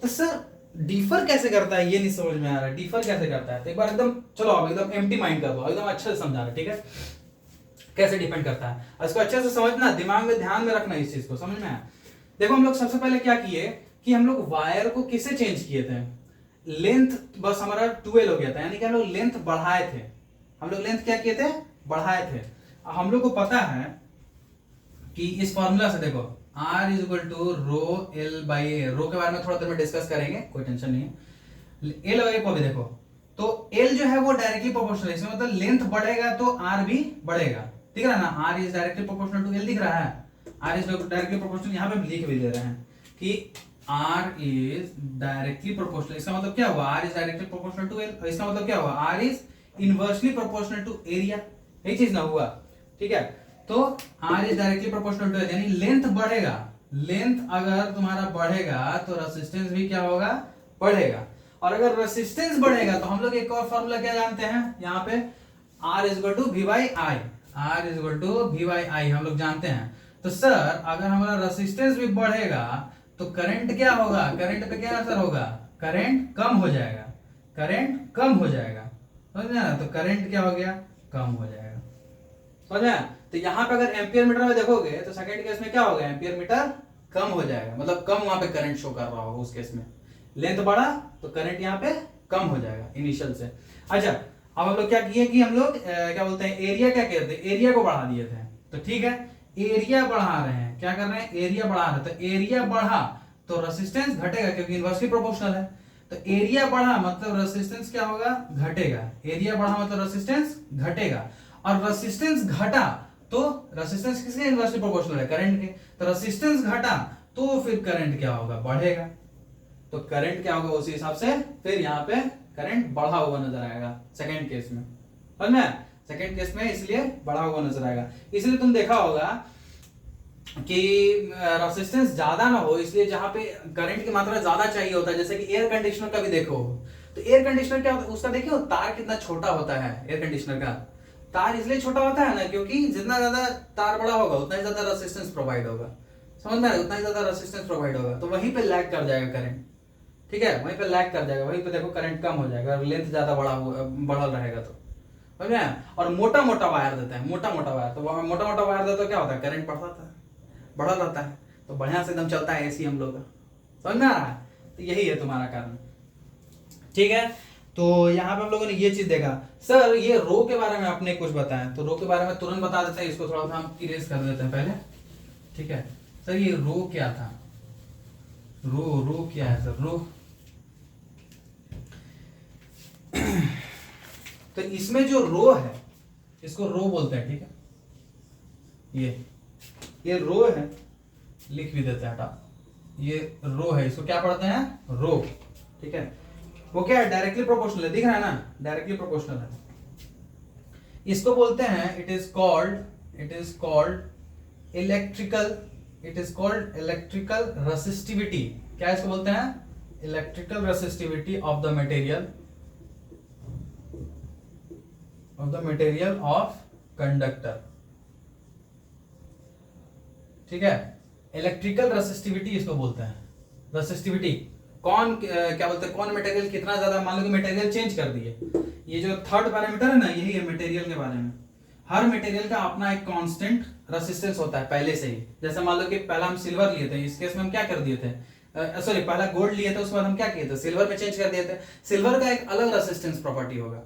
तो सर डिफर कैसे करता है ये नहीं समझ में आ रहा है, डिफर कैसे करता है, तो एक बार एकदम चलो आप एकदम एम्प्टी माइंड कर दो, एकदम अच्छे से समझा रहे, ठीक है, कैसे डिपेंड करता है, इसको अच्छे से समझना, दिमाग में ध्यान में रखना इस चीज को, समझ में आया। देखो हम लोग सबसे पहले क्या किए कि हम लोग वायर को किससे चेंज किए थे, लेंथ बस हमारा 2L हो गया था, यानी कि हम लोग लेंथ बढ़ाए थे, हम लोग लेंथ क्या किए थे, बढ़ाए थे। हम लोग को पता है कि इस फॉर्मूला से देखो R is equal to rho L by A, rho के बारे में थोड़ा देर में डिस्कस करेंगे, कोई टेंशन नहीं है। L बाई को भी देखो, तो L जो है वो डायरेक्टली प्रोपोर्शनल है, इसमें मतलब लेंथ बढ़ेगा तो R भी बढ़ेगा, ठीक है ना, R is directly proportional to L दिख रहा है, R इज डायरेक्टली प्रोपोर्शनल, यहाँ पे लिख भी दे रहे हैं कि R इज डायरेक्टली प्रोपोर्शनल, इसका मतलब क्या हुआ, R is directly proportional to L, इसका मतलब क्या हुआ, R is inversely proportional to area, यही चीज ना हुआ, ठीक है। तो R is directly proportional to L, यानी लेंथ बढ़ेगा, लेंथ अगर तुम्हारा बढ़ेगा तो रेसिस्टेंस भी क्या होगा, बढ़ेगा, और अगर रेसिस्टेंस बढ़ेगा तो हम लोग एक और फॉर्मूला क्या जानते हैं यहाँ पे, R is equal to V by I, R is equal to V by I हम लोग जानते हैं। तो सर अगर हमारा रेसिस्टेंस भी बढ़ेगा तो करंट क्या होगा, करंट पे क्या असर होगा, करंट कम हो जाएगा, करंट कम हो जाएगा, समझ ना, तो करंट क्या हो गया, कम हो जाएगा, समझ में। तो यहाँ पे अगर एम्पियर मीटर में देखोगे तो सेकंड केस में क्या होगा, एम्पियर मीटर कम हो जाएगा, मतलब कम वहां पे करंट शो कर रहा होगा उस केस में, लेंथ बढ़ा तो करंट यहाँ पे कम हो जाएगा इनिशियल से। अच्छा अब हम लोग क्या किए कि हम लोग क्या बोलते हैं, एरिया क्या कहते हैं, एरिया को बढ़ा दिए थे, तो ठीक है, एरिया बढ़ा रहे हैं, क्या कर रहे हैं, एरिया बढ़ा रहे हैं, तो एरिया बढ़ा तो रेसिस्टेंस घटेगा क्योंकि इनवर्सली प्रोपोर्शनल है, तो एरिया बढ़ा मतलब रेसिस्टेंस क्या होगा, घटेगा, एरिया बढ़ा मतलब रेसिस्टेंस घटेगा, और रेसिस्टेंस घटा तो रेसिस्टेंस किसके इनवर्सली प्रोपोर्शनल है, करंट के, तो रेसिस्टेंस घटा तो फिर करंट क्या होगा, बढ़ेगा, तो करंट क्या होगा उसी हिसाब से फिर यहाँ पे करंट बढ़ा हुआ नजर आएगा सेकंड केस में, समझ में, सेकंड केस में इसलिए बढ़ा हुआ नजर आएगा। इसलिए तुम देखा होगा कि रेसिस्टेंस ज्यादा ना हो, इसलिए जहां पे करंट की मात्रा ज्यादा चाहिए होता है, जैसे कि एयर कंडीशनर का भी देखो, तो एयर कंडीशनर क्या होता है उसका देखियो तार कितना छोटा होता है, एयर कंडीशनर का तार इसलिए छोटा होता है ना क्योंकि जितना ज्यादा तार बड़ा होगा उतना ही ज्यादा रेसिस्टेंस प्रोवाइड होगा, समझ में, उतना ही ज्यादा रेसिस्टेंस प्रोवाइड होगा, तो वहीं पे लैग कर जाएगा करंट, ठीक है, वहीं पे लैग कर जाएगा, वहीं पे देखो करंट कम हो जाएगा, लेंथ ज्यादा बढ़ल रहेगा तो, समझ में। और मोटा मोटा वायर देता है, मोटा मोटा वायर, तो मोटा मोटा वायर देता है क्या होता है, करंट बढ़ा रहता है, तो बढ़िया से एकदम चलता है एसी हम लोग का, समझ में आ रहा है, तो यही है तुम्हारा कारण, ठीक है। तो यहाँ पे हम लोगों ने ये चीज देखा। सर ये रो के बारे में आपने कुछ बताया, तो रो के बारे में तुरंत बता देते हैं, इसको थोड़ा सा हम इरेज कर देते हैं पहले, ठीक है। सर ये रो क्या था, रो क्या है सर, रो तो इसमें जो रो है इसको रो बोलते हैं, ठीक है। ये रो है, लिख भी देते हैं हटा, ये रो है, इसको क्या पढ़ते हैं, रो, ठीक है। वो क्या है, डायरेक्टली प्रोपोर्शनल है, दिख रहा है ना, डायरेक्टली प्रोपोर्शनल है। इसको बोलते हैं, it is called electrical resistivity. क्या इसको बोलते हैं, electrical resistivity of the material of conductor, ठीक है। इलेक्ट्रिकल रेसिस्टिविटी इसको बोलते हैं। रेसिस्टिविटी कौन क्या बोलते हैं, कौन मटेरियल कितना ज्यादा, मान लो कि मटेरियल चेंज कर दिए, ये जो थर्ड पैरामीटर है ना, यही है मटेरियल के बारे में। हर मटेरियल का अपना एक कांस्टेंट रेसिस्टेंस होता है पहले से ही। जैसे मान लो कि पहला हम सिल्वर लिए थे, इस केस में हम क्या कर दिए थे, सॉरी पहला गोल्ड लिए थे, उसके बाद हम क्या किए थे, सिल्वर में चेंज कर दिए थे। सिल्वर का एक अलग रेसिस्टेंस प्रॉपर्टी होगा,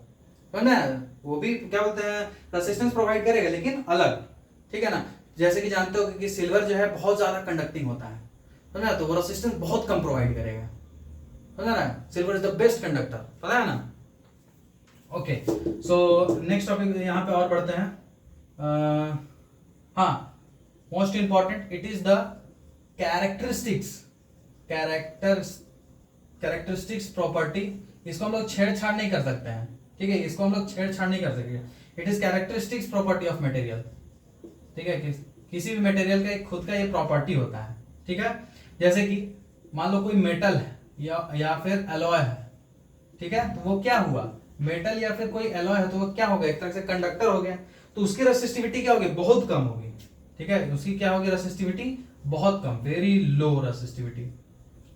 है ना, वो भी क्या बोलते हैं रेसिस्टेंस प्रोवाइड करेगा, लेकिन अलग, ठीक है ना। जैसे कि जानते हो कि सिल्वर जो है बहुत ज्यादा कंडक्टिंग होता है ना, तो वो रेसिस्टेंस बहुत कम प्रोवाइड करेगा, है ना। Silver is the best conductor, पता है ना। ओके, सो नेक्स्ट टॉपिक यहाँ पे और बढ़ते हैं। हाँ, most important, it is the characteristics property. इसको हम लोग छेड़छाड़ नहीं कर सकते हैं, ठीक है, इसको हम लोग छेड़छाड़ नहीं कर सकते। It is characteristics property of material, ठीक है। किसी भी मटेरियल का एक खुद का ये प्रॉपर्टी होता है, ठीक है। जैसे कि मान लो कोई मेटल है या फिर एलॉय है, ठीक है, तो वो क्या हुआ, मेटल या फिर कोई एलॉय है, तो वो क्या हो गया, एक तरह से कंडक्टर हो गया, तो उसकी रेसिस्टिविटी क्या होगी, बहुत कम होगी, ठीक है। उसकी क्या होगी, रेसिस्टिविटी बहुत कम, वेरी लो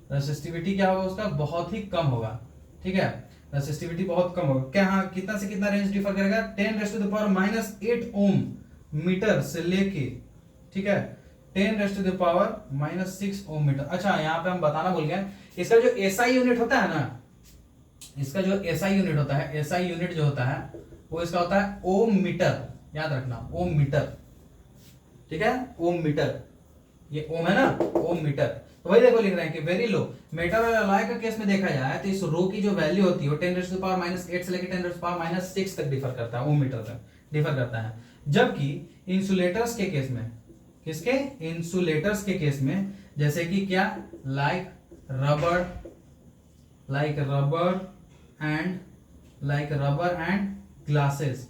रेसिस्टिविटी क्या होगा उसका, बहुत ही कम होगा, ठीक है। रेसिस्टिविटी बहुत कम होगा, क्या, हाँ, कितना से कितना रेंज डिफर करेगा, 10⁻⁻8 ओम मीटर से लेके, ठीक है, 10⁻⁻6 ओम मीटर। अच्छा, यहाँ पे हम बताना भूल गए, इसका जो एसआई यूनिट होता है ना, इसका जो एसआई यूनिट होता है, एसआई यूनिट जो होता है वो इसका होता है ओम मीटर, याद रखना, ओम मीटर, ठीक है, ओम मीटर, ये ओम है ना, ओम मीटर। तो वही देखो लिख रहे हैं कि वेरी लो, मेटल और अलॉय का केस में देखा जाए तो इस रो की जो वैल्यू होती है वो 10⁻⁻8 से लेकर 10⁻⁻6 तक डिफर करता है, ओम मीटर तक डिफर करता है। जबकि इंसुलेटर्स के केस में, किसके, इंसुलेटर्स के केस में, जैसे कि क्या, लाइक रबर एंड ग्लासेस,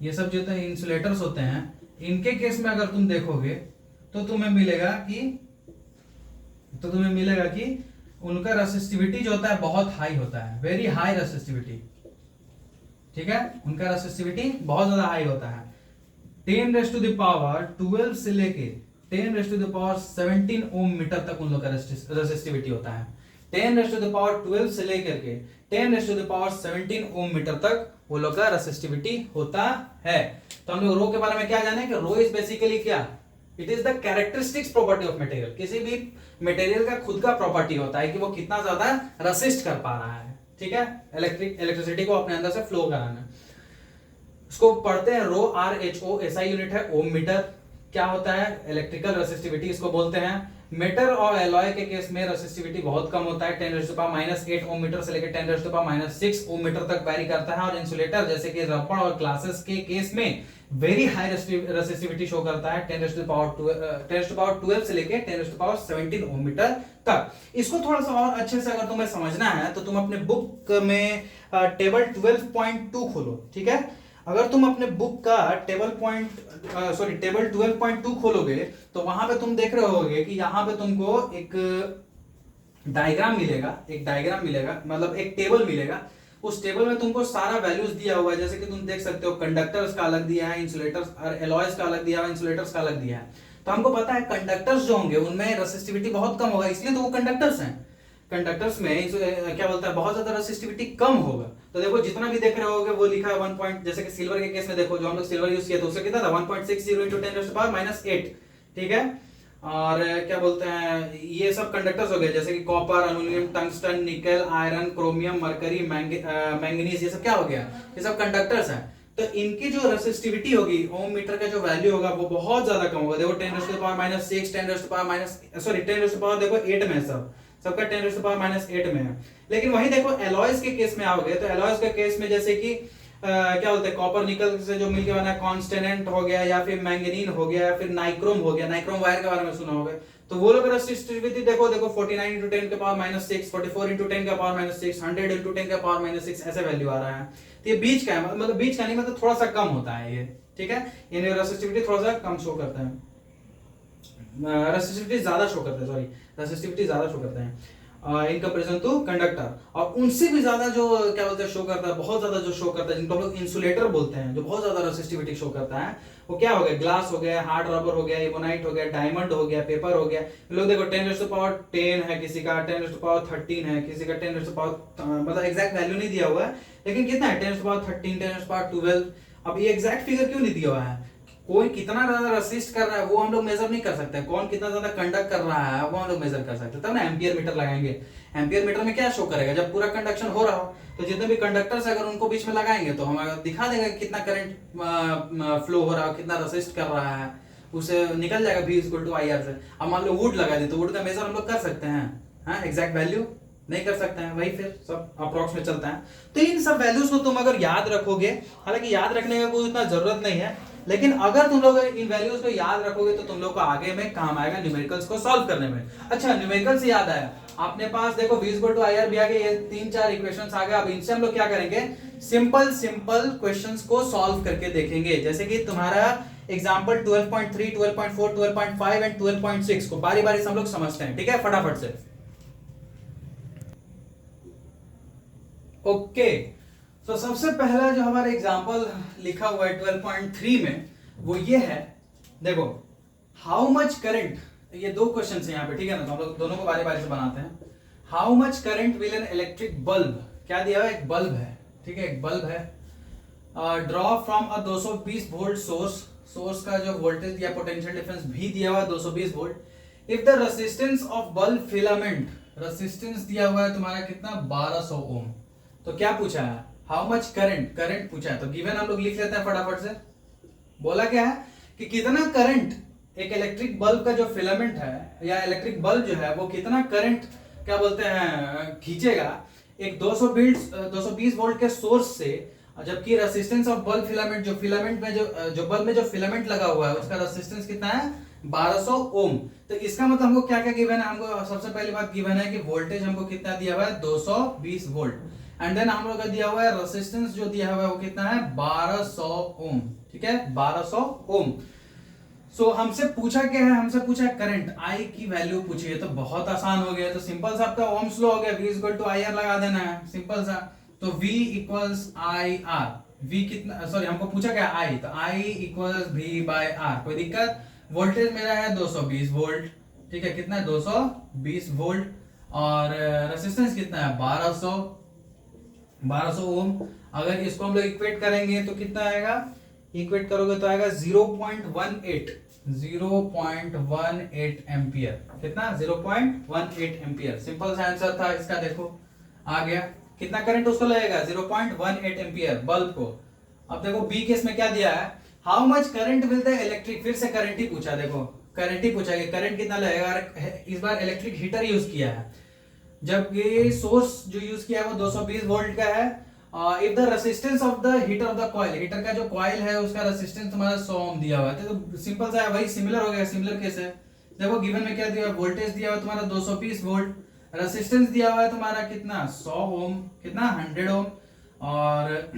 ये सब जो इंसुलेटर्स होते हैं, इनके केस में अगर तुम देखोगे तो तुम्हें मिलेगा कि उनका रेसिस्टिविटी जो होता है बहुत हाई होता है, वेरी हाई रेसिस्टिविटी, ठीक है, उनका रेसिस्टिविटी बहुत ज्यादा हाई होता है। 10⁻12 से लेके 10⁻17 ओम मीटर तक उन लोग का रेसिस्टिविटी होता है। 10⁻12 से लेकर के 10⁻17 ओम मीटर तक वो लोग का रेसिस्टिविटी होता है। तो हम लोग रो के बारे में क्या जाने कि रो इज बेसिकली क्या, it is the characteristics property of material. किसी भी मटेरियल का खुद का प्रॉपर्टी होता है कि वो कितना ज्यादा रेसिस्ट कर पा रहा है, ठीक है, इलेक्ट्रिसिटी को अपने अंदर से फ्लो कराना। इसको पढ़ते हैं रो, RHO, एसआई यूनिट है, ओम मीटर। क्या होता है, इलेक्ट्रिकल रेसिस्टिविटी इसको बोलते हैं। मेटल और एलॉय के केस में रेसिस्टिविटी बहुत कम होता है, 10⁻⁻8 ओम मीटर से लेकर 10⁻⁻6 ओम मीटर तक वैरी करता है। और इंसुलेटर जैसे कि रबड़ और ग्लासेस के केस में वेरी हाई रेसिस्टिविटी शो करता है, 10⁻12 से लेकर 10⁻17 ओम मीटर तक। इसको थोड़ा सा और अच्छे से अगर तुम्हें समझना है तो तुम अपने बुक में टेबल 12.2 खोलो, ठीक है। अगर तुम अपने बुक का टेबल 12.2 खोलोगे तो वहां पे तुम देख रहे होगे कि यहाँ पे तुमको एक डायग्राम मिलेगा, मतलब एक टेबल मिलेगा। उस टेबल में तुमको सारा वैल्यूज दिया हुआ है, जैसे कि तुम देख सकते हो कंडक्टर्स का अलग दिया है, इंसुलेटर्स और एलॉयज का अलग दिया है, इंसुलेटर्स का अलग दिया है। तो हमको पता है कंडक्टर्स जो होंगे उनमें रेसिस्टिविटी बहुत कम होगा, इसलिए तो वो कंडक्टर्स हैं। कंडक्टर्स में क्या बोलता है, बहुत ज्यादा रेसिस्टिविटी कम होगा। तो देखो जितना भी देख रहे होगे वो लिखा है 1 पॉइंट, जैसे कि सिल्वर के केस में देखो, जो हम लोग सिल्वर यूज किया था उससे कितना था, 1.60 × 10⁻⁻8, ठीक है। और क्या बोलते हैं, ये सब कंडक्टर्स हो गए, जैसे कि कॉपर, एल्यूमिनियम, टंगस्टन, निकल, आयरन, क्रोमियम, मरकरी, मैंगनीज, ये सब क्या हो गया, ये सब कंडक्टर्स हैं। तो इनकी जो रेसिस्टिविटी होगी, ओम मीटर का जो वैल्यू होगा वो बहुत ज्यादा कम होगा। देखो 10 to the power minus 6, 10 to the power minus sorry 10 to the power देखो 8 में सबका 10 टू द पावर माइनस 8 में है। लेकिन वही देखो एलॉयज के केस में आओगे तो एलॉयज के केस में जैसे कि क्या बोलते हैं, कॉपर निकल से जो मिलके बना है कॉन्स्टेनेंट हो गया, या फिर मैंगनीन हो गया, या फिर नाइक्रोम हो गया, नाइक्रोम वायर के बारे में सुना होगा। तो वो लोग रेसिस्टिविटी देखो 49 इंटू 10 के पावर माइनस 6, 44 इंटू 10 के पावर माइनस 6, 100 इंटू 10 के पावर माइनस 6, ऐसे वैल्यू आ रहा है। तो ये बीच का है, मतलब बीच का नहीं, मतलब थोड़ा सा कम होता है ये, ठीक है। यानी रेसिस्टिविटी थोड़ा सा कम शो करता है, रेसिस्टिविटी ज्यादा शो करता है, सॉरी रेसिस्टिविटी ज्यादा शो करता है इन कंपैरिजन टू कंडक्टर। और उनसे भी ज्यादा जो क्या बोलते हैं शो करता है, बहुत ज्यादा जो शो करता है, जिनको हम लोग इंसुलेटर बोलते हैं, जो बहुत ज्यादा रेसिस्टिविटी शो करता है, वो क्या हो गया, ग्लास हो गया, हार्ड रबर हो गया, एबोनाइट हो गया, डायमंड हो गया, पेपर हो गया। लोग देखो 10 टू द पावर 10 है किसी का, 10 टू द पावर 13 है किसी का, 10 टू द पावर मतलब एग्जैक्ट वैल्यू नहीं दिया हुआ है, लेकिन कितना है 10 to the power 13, 10 to the power 12। अब ये एग्जैक्ट फिगर क्यों नहीं दिया हुआ है, कोई कितना ज्यादा रेसिस्ट कर रहा है वो हम लोग मेजर नहीं कर सकते, कौन कितना ज्यादा कंडक्ट कर रहा है वो हम लोग मेजर कर सकते, तब ना एम्पियर मीटर लगाएंगे। एम्पियर मीटर में क्या शो करेगा, जब पूरा कंडक्शन हो रहा हो तो जितने भी कंडक्टर्स अगर उनको बीच में लगाएंगे तो हमें दिखा देगा कितना करंट फ्लो हो रहा है, कितना रेसिस्ट कर रहा है, उसे निकल जाएगा V इक्वल टू IR से। अब मान लो वुड लगा दे तो वुड का मेजर हम लोग कर सकते हैं, हाँ एग्जैक्ट वैल्यू नहीं कर सकते हैं, वही फिर सब अप्रॉक्स में चलता है। तो इन सब वैल्यूज को तुम अगर याद रखोगे, हालांकि याद रखने का कोई उतना जरूरत नहीं है, लेकिन अगर तुम लोग इन वैल्यूज को याद रखोगे तो तुम लोग को आगे में काम आएगा न्यूमेरिकल्स को सॉल्व करने में। अच्छा न्यूमेरिकल से याद आया, आपने पास देखो V इक्वल टू IR भी आ गए, ये 3-4 इक्वेशंस आ गए। अब इनसे हम लोग क्या करेंगे, सिंपल सिंपल क्वेश्चंस को सॉल्व करके देखेंगे। जैसे कि तुम्हारा एग्जांपल 12.3, 12.4, 12.5 एंड 12.6 को बारी बारी से हम लोग समझते हैं, ठीक है, फटाफट से। ओके तो सबसे पहला जो हमारा एग्जांपल लिखा हुआ है 12.3 में वो ये है, देखो हाउ मच करंट, ये दो क्वेश्चन है यहाँ पे, ठीक है ना, तो हम लोग दोनों को बारी बारी से बनाते हैं। How much current will an electric bulb, क्या दिया हुआ है, एक बल्ब है, ठीक है, एक बल्ब है, draw from a 220 volt source का जो वोल्टेज या पोटेंशियल डिफरेंस भी दिया हुआ है 220 volt. If the resistance of bulb filament, resistance दिया हुआ है तुम्हारा कितना, 1200 ओम। तो क्या पूछा है, हाउ मच करंट पूछा है, तो गिवन हम लोग लिख लेते हैं फटाफट से। बोला क्या है कि कितना करंट एक इलेक्ट्रिक बल्ब का जो फिलामेंट है या इलेक्ट्रिक बल्ब जो है वो कितना करंट क्या बोलते हैं खींचेगा एक 220 वोल्ट के सोर्स से, जबकि रेसिस्टेंस ऑफ बल्ब फिलामेंट, जो फिलामेंट में जो बल्ब में जो फिलामेंट लगा हुआ है उसका रेसिस्टेंस कितना है, 1200 ओम। तो इसका मतलब हमको क्या क्या गिवन है, हमको सबसे पहली बात गिवन है कि वोल्टेज हमको कितना दिया हुआ है, 220 वोल्ट, एंड देन हम लोग का दिया हुआ है रेसिस्टेंस जो दिया हुआ है वो कितना है, 1200 ओम, ठीक है, 1200 ओम। सो हमसे पूछा क्या है, हमसे पूछा है करंट, आई की वैल्यू पूछी है, तो बहुत आसान हो गया, तो सिंपल सा आपका ओम्स लॉ हो गया, V इक्वल टू IR लगा देना है, सिंपल सा। तो V इक्वल्स IR, V कितना, सॉरी हमको पूछा क्या I, तो I equals V by R, कोई दिक्कत। वोल्टेज मेरा है 220 वोल्ट, ठीक है, कितना है 220 वोल्ट, और रेसिस्टेंस कितना है 1200 ओम। अगर इसको हम लोग इक्वेट करेंगे तो कितना आएगा, इक्वेट करोगे तो आएगा 0.18 एम्पियर, कितना 0.18 एम्पियर। सिंपल सा आंसर था इसका, देखो आ गया, कितना करंट उसको लगेगा 0.18 एम्पियर बल्ब को। अब देखो बी केस में क्या दिया है, how much current will the electric, फिर से करंट ही पूछा, देखो करंट ही पूछा कि करंट कितना लगेगा। इस बार इलेक्ट्रिक हीटर यूज किया है, जब ये सोर्स जो यूज किया है वो 220 वोल्ट का है। If the resistance of the heater of the coil, heater का जो कॉइल है उसका रेसिस्टेंस तुम्हारा 100 ओम दिया हुआ है, तो सिंपल सा है, वही सिमिलर हो गया, सिमिलर केस है। देखो गिवन में क्या दिया हुआ, वोल्टेज दिया हुआ तुम्हारा 220 वोल्ट, रेसिस्टेंस दिया हुआ है तुम्हारा कितना 100 ओम, कितना 100 ओम, और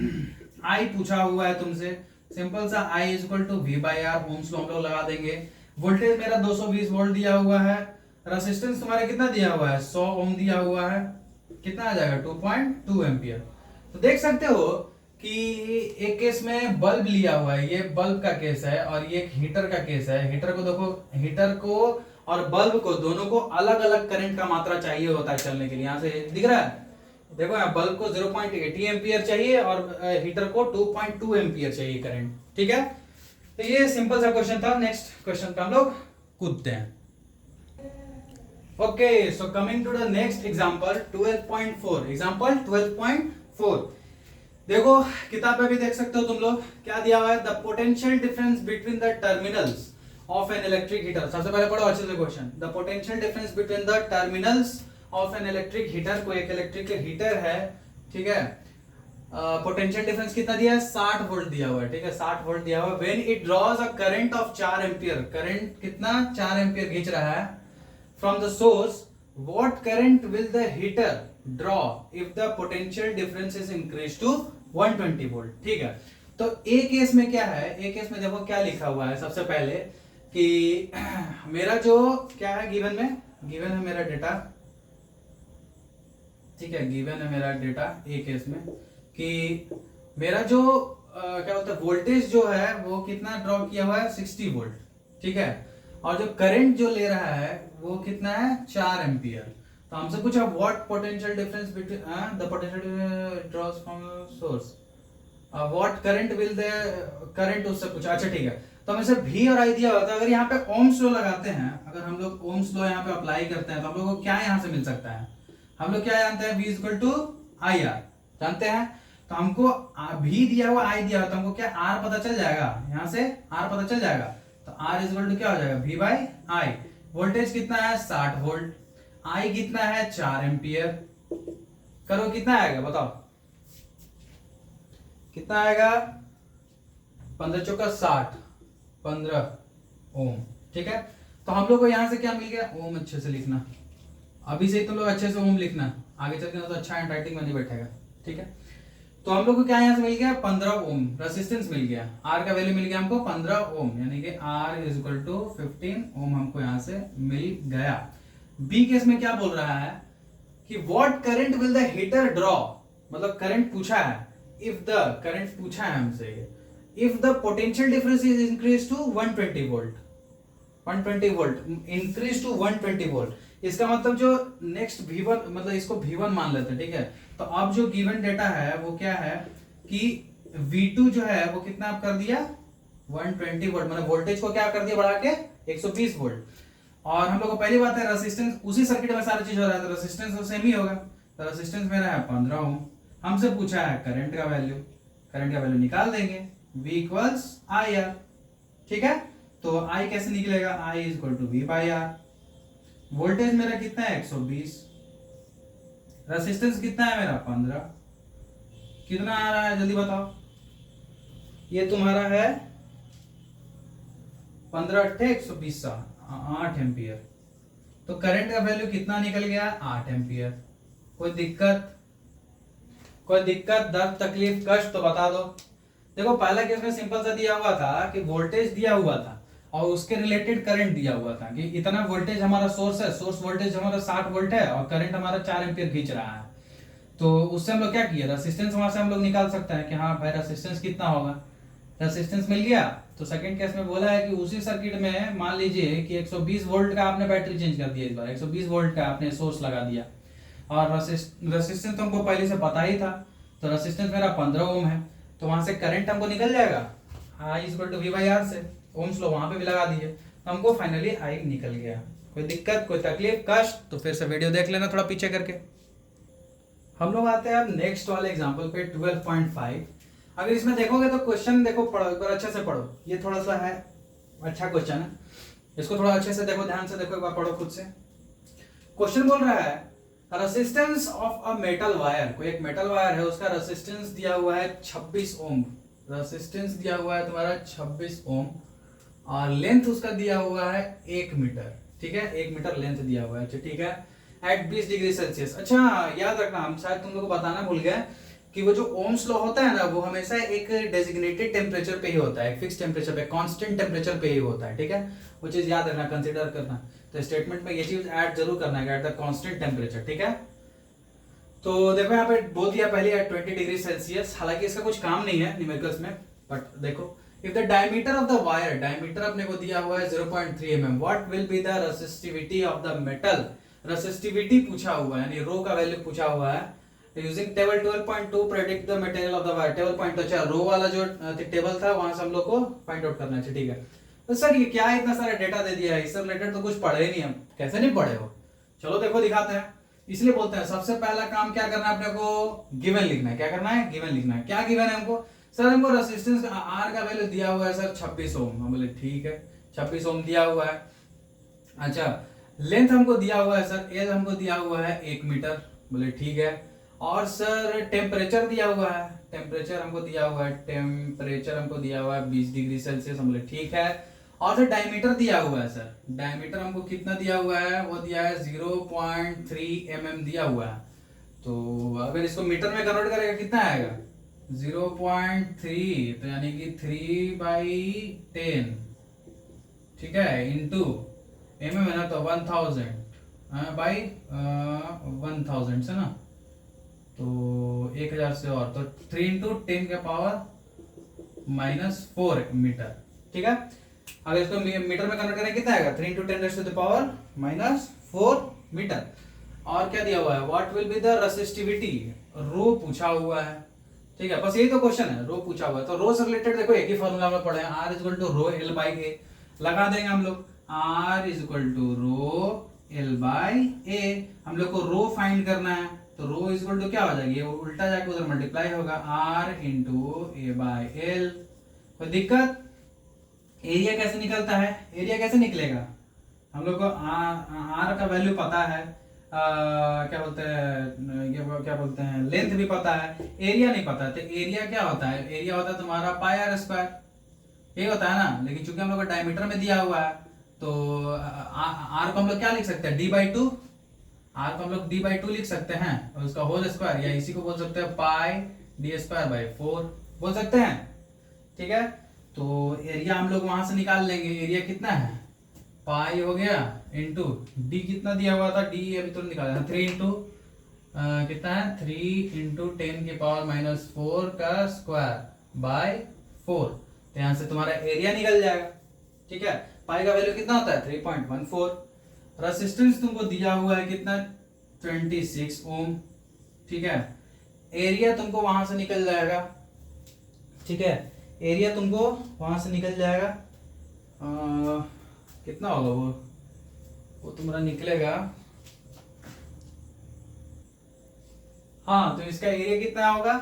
आई पूछा हुआ है तुमसे, सिंपल सा I is equal to V by R, Ohm's law हम लोग लगा देंगे। वोल्टेज मेरा 220 वोल्ट दिया हुआ है, रेसिस्टेंस तुम्हारा कितना दिया हुआ है 100 ओम दिया हुआ है, कितना आ जाएगा 2.2 एम्पियर। तो देख सकते हो कि एक केस में बल्ब लिया हुआ है, ये बल्ब का केस है, और ये एक हीटर का केस है। हीटर को देखो, हीटर को और बल्ब को दोनों को अलग अलग करंट का मात्रा चाहिए होता है चलने के लिए। यहाँ से दिख रहा है, देखो यहाँ बल्ब को 0.80 एम्पियर चाहिए और हीटर को 2.2 एम्पियर चाहिए करंट, ठीक है। तो ये सिंपल सा क्वेश्चन था। नेक्स्ट क्वेश्चन पे हम लोग कूदते हैं। Okay, so coming to the next example 12.4, example 12.4। देखो किताब पे भी देख सकते हो तुम लोग, क्या दिया हुआ है, the potential difference between the terminals of an electric heater. सबसे पहले पढ़ो अच्छे से question, the potential difference between the terminals of an electric heater. कोई एक इलेक्ट्रिक हीटर है, ठीक है, पोटेंशियल डिफरेंस कितना दिया है, 60 वोल्ट दिया हुआ है, ठीक है, 60 वोल्ट दिया हुआ है। When it draws a current of 4 ampere, current कितना, 4 एम्पियर खींच रहा है from the source, what current will the heater draw if the potential difference is increase to 120 volt, ठीक है। तो ए केस में क्या है, ए केस में देखो क्या लिखा हुआ है, सबसे पहले कि मेरा जो क्या है, गिवन में, गिवन है मेरा डेटा, ठीक है, गिवन है मेरा डेटा ए केस में कि मेरा जो क्या बोलते हैं, वोल्टेज जो है वो कितना ड्रॉ किया हुआ है, 60 वोल्ट, ठीक है, और जो करंट जो ले रहा है वो कितना है, 4 एम्पियर। तो हमसे पूछा what potential difference between the potential draws from source, what current will the current, उससे पूछा। अच्छा ठीक है, तो हमें सिर्फ V और I दिया हुआ था। अगर यहाँ पे ओम्स लॉ लगाते हैं, अगर हम लोग ओम्स लॉ यहाँ पे अप्लाई करते हैं तो हम लोग को क्या यहाँ से मिल सकता है, हम लोग क्या जानते हैं, V इक्वल टू IR जानते हैं। तो हमको V दिया हुआ, I दिया हुआ, तो हमको क्या R पता चल जाएगा, यहाँ से R पता चल जाएगा। तो R इक्वल टू क्या हो जाएगा, V बाई I। वोल्टेज कितना है, 60 वोल्ट, I कितना है, 4 एम्पियर। करो कितना आएगा बताओ, कितना आएगा, 15 चौका 60, 15 ओम, ठीक है। तो हम लोग को यहां से क्या मिल गया, ओम। अच्छे से लिखना, अभी से ही तुम लोग अच्छे से ओम लिखना, आगे चल के तो अच्छा हैंडराइटिंग में नहीं बैठेगा, ठीक है। तो हम लोग को क्या यहां से मिल गया, 15 ओम रेजिस्टेंस मिल गया, आर का वैल्यू मिल गया हमको 15 ओम, यानी कि आर इज इक्वल टू 15 ओम हमको यहां से मिल गया। बी केस में क्या बोल रहा है कि what current will the heater draw, मतलब करंट पूछा है, इफ द करंट पूछा है हमसे, if the potential difference is increase to 120 volt, 120 volt increase to 120 volt. इसका मतलब जो नेक्स्ट V1, मतलब इसको V1 मान लेते हैं, ठीक है। तो अब जो गिवन डेटा है वो क्या है कि V2 जो है वो कितना आप कर दिया, 120 वोल्ट, मतलब वोल्टेज को क्या कर दिया बढ़ा के 120 वोल्ट। और हम लोग को पहली बात है रेजिस्टेंस, उसी सर्किट में सारी चीज हो रहा है तो रेजिस्टेंस तो सेम ही होगा। तो रेजिस्टेंस मेरा है 15 ओम। हमसे पूछा है करंट का वैल्यू, करंट का वैल्यू निकाल देंगे, V इक्वल्स IR, ठीक है। तो I कैसे निकलेगा, I is equal to V by R। Voltage मेरा कितना है, 120, रेजिस्टेंस कितना है मेरा 15, कितना आ रहा है जल्दी बताओ, ये तुम्हारा है 15 8 120 8 एम्पियर। तो करंट का वैल्यू कितना निकल गया, 8 एम्पियर। कोई दिक्कत, कोई दिक्कत, दर्द तकलीफ कष्ट तो बता दो। देखो पहला केस में सिंपल सा दिया हुआ था कि वोल्टेज दिया हुआ था और उसके रिलेटेड करंट दिया हुआ था कि इतना वोल्टेज हमारा सोर्स है, सोर्स वोल्टेज हमारा 60 वोल्ट है और करंट हमारा 4 एम्पियर खींच रहा है। तो उससे हम लोग क्या किया, रेजिस्टेंस वहां से हम लोग निकाल सकते हैं कि हाँ भाई रेजिस्टेंस कितना होगा, रेजिस्टेंस मिल गया। तो सेकंड केस में बोला है कि उसी सर्किट में मान लीजिए कि 120 वोल्ट का आपने बैटरी चेंज कर दिया, इस बार 120 वोल्ट का आपने सोर्स लगा दिया और रेजिस्टेंस तो हमको पहले से पता ही था, तो रेजिस्टेंस मेरा 15 ओम है। तो वहां से करंट हमको निकल जाएगा I equal to V by R से, ओम्स लॉ वहां पे भी लगा दीजिए, तो हमको फाइनली I निकल गया। कोई दिक्कत, कोई तकलीफ कष्ट तो फिर से वीडियो देख लेना थोड़ा पीछे करके। हम लोग आते हैं अब नेक्स्ट वाले एग्जांपल पे 12.5। अगर इसमें देखोगे तो क्वेश्चन देखो, पढ़ो एक बार अच्छे से पढ़ो, ये थोड़ा सा है अच्छा क्वेश्चन है, इसको थोड़ा अच्छे से देखो, ध्यान से देखो, एक बार पढ़ो खुद से। क्वेश्चन बोल रहा है resistance of a metal wire, कोई एक मेटल वायर है उसका रेजिस्टेंस दिया हुआ है 26 ओम, रेजिस्टेंस दिया हुआ है तुम्हारा 26 ओम और लेंथ उसका दिया हुआ है 1 मीटर, ठीक है, 1 मीटर लेंथ दिया हुआ है, ठीक है, एट 20 डिग्री सेल्सियस। अच्छा याद रखना, हम शायद तुम लोग को बताना भूल गए कि वो जो ओम्स लॉ होता है ना वो हमेशा एक डेजिग्नेटेड टेम्परेचर पे ही होता है, फिक्स टेम्परेचर पे, कांस्टेंट टेम्परेचर पे ही होता है, ठीक है, वो चीज याद रखना, कंसीडर करना। तो स्टेटमेंट में ये चीज ऐड जरूर करना है एट द कांस्टेंट टेम्परेचर, ठीक है। तो देखो यहाँ पे बोल दिया पहले एट 20 डिग्री सेल्सियस, हालांकि इसका कुछ काम नहीं है न्यूमेरिकल्स में, बट देखो if the diameter of the wire, diameter अपने को दिया हुआ है 0.3 mm, what will be the resistivity of the metal, resistivity पूछा हुआ है, यानी रो का वैल्यू पूछा हुआ है। Using table 12.2 predict the material of the wire, table point, अच्छा रो वाला जो टेबल था वहां से हम लोग को फाइंड आउट करना है, ठीक है। तो सर ये क्या इतना सारा डेटा दे दिया है, इससे रिलेटेड तो कुछ पढ़े ही नहीं, हम कैसे नहीं पढ़े हो, चलो देखो दिखाते हैं। इसलिए बोलते हैं सबसे पहला काम क्या करना है अपने को, गिवन लिखना है। क्या करना है, गिवन लिखना है। क्या गिवन है हमको, सर हमको रेजिस्टेंस आर का वैल्यू दिया हुआ है सर 26 ओम। हम बोले ठीक है 26 ओम दिया हुआ है। अच्छा लेंथ हमको दिया हुआ है सर, एल हमको दिया हुआ है 1 मीटर। बोले ठीक है। और सर टेम्परेचर दिया हुआ है, टेम्परेचर हमको दिया हुआ है, टेम्परेचर हमको दिया हुआ है 20 डिग्री सेल्सियस। हम बोले ठीक है। और सर डायमीटर दिया हुआ है सर, डायमीटर हमको कितना दिया हुआ है, वो दिया है 0.3 mm दिया हुआ है। तो अगर इसको मीटर में कन्वर्ट करेगा कितना आएगा 0.3, तो यानी कि 3/10, ठीक है, इंटू mm है ना, तो 1000 बाई 1000 से ना, तो 1000 से और, तो 3 इंटू 10 के पावर -4 मीटर। ठीक है। अगर इसको मीटर में कन्वर्ट करें कितना आएगा 3 into 10 raise to the power -4 metre. और क्या दिया हुआ है, what will be the resistivity, rho पूछा हुआ है। ठीक है, बस यही तो क्वेश्चन है, रो पूछा हुआ है। तो रो से रिलेटेड देखो एक ही फॉर्मूला में पढ़े हैं, R equal to rho L by A. लगा देंगे हम लोग, R equal to rho L by A. हम लोग को रो फाइंड करना है, तो रो इक्वल टू क्या हो जाएगी, वो उल्टा जाके उधर मल्टीप्लाई होगा, R into A by L. कोई दिक्कत। एरिया कैसे निकलता है, एरिया कैसे निकलेगा, हम लोग को R का वैल्यू पता है, क्या बोलते हैं, ये क्या बोलते हैं, लेंथ भी पता है, एरिया नहीं पता। तो एरिया क्या होता है, एरिया होता है तुम्हारा पाई आर स्क्वायर, ये होता है ना। लेकिन चूंकि हम लोग को डायमीटर में दिया हुआ है, तो आर को हम लोग क्या लिख सकते हैं, d/2। आर को हम लोग d/2 लिख सकते हैं, और उसका होल स्क्वायर, या इसी को बोल सकते हैं पाई d²/4 बोल सकते हैं। ठीक है। तो एरिया हम लोग वहां से निकाल लेंगे, एरिया कितना है, पाई हो गया इंटू डी कितना दिया हुआ था, डी अभी तो निकाला था 3 इंटू कितना है 3 इंटू 10 के पावर -4 का स्क्वायर बाय 4। तो यहां से तुम्हारा एरिया निकल जाएगा। ठीक है। पाई का वैल्यू कितना होता है 3.14। रेजिस्टेंस तुमको दिया हुआ है कितना 26 ओम। ठीक है। एरिया तुमको वहां से निकल जाएगा। ठीक है, एरिया तुमको वहां से निकल जाएगा, कितना होगा वो तुम्हारा निकलेगा, हाँ, तो इसका एरिया कितना होगा,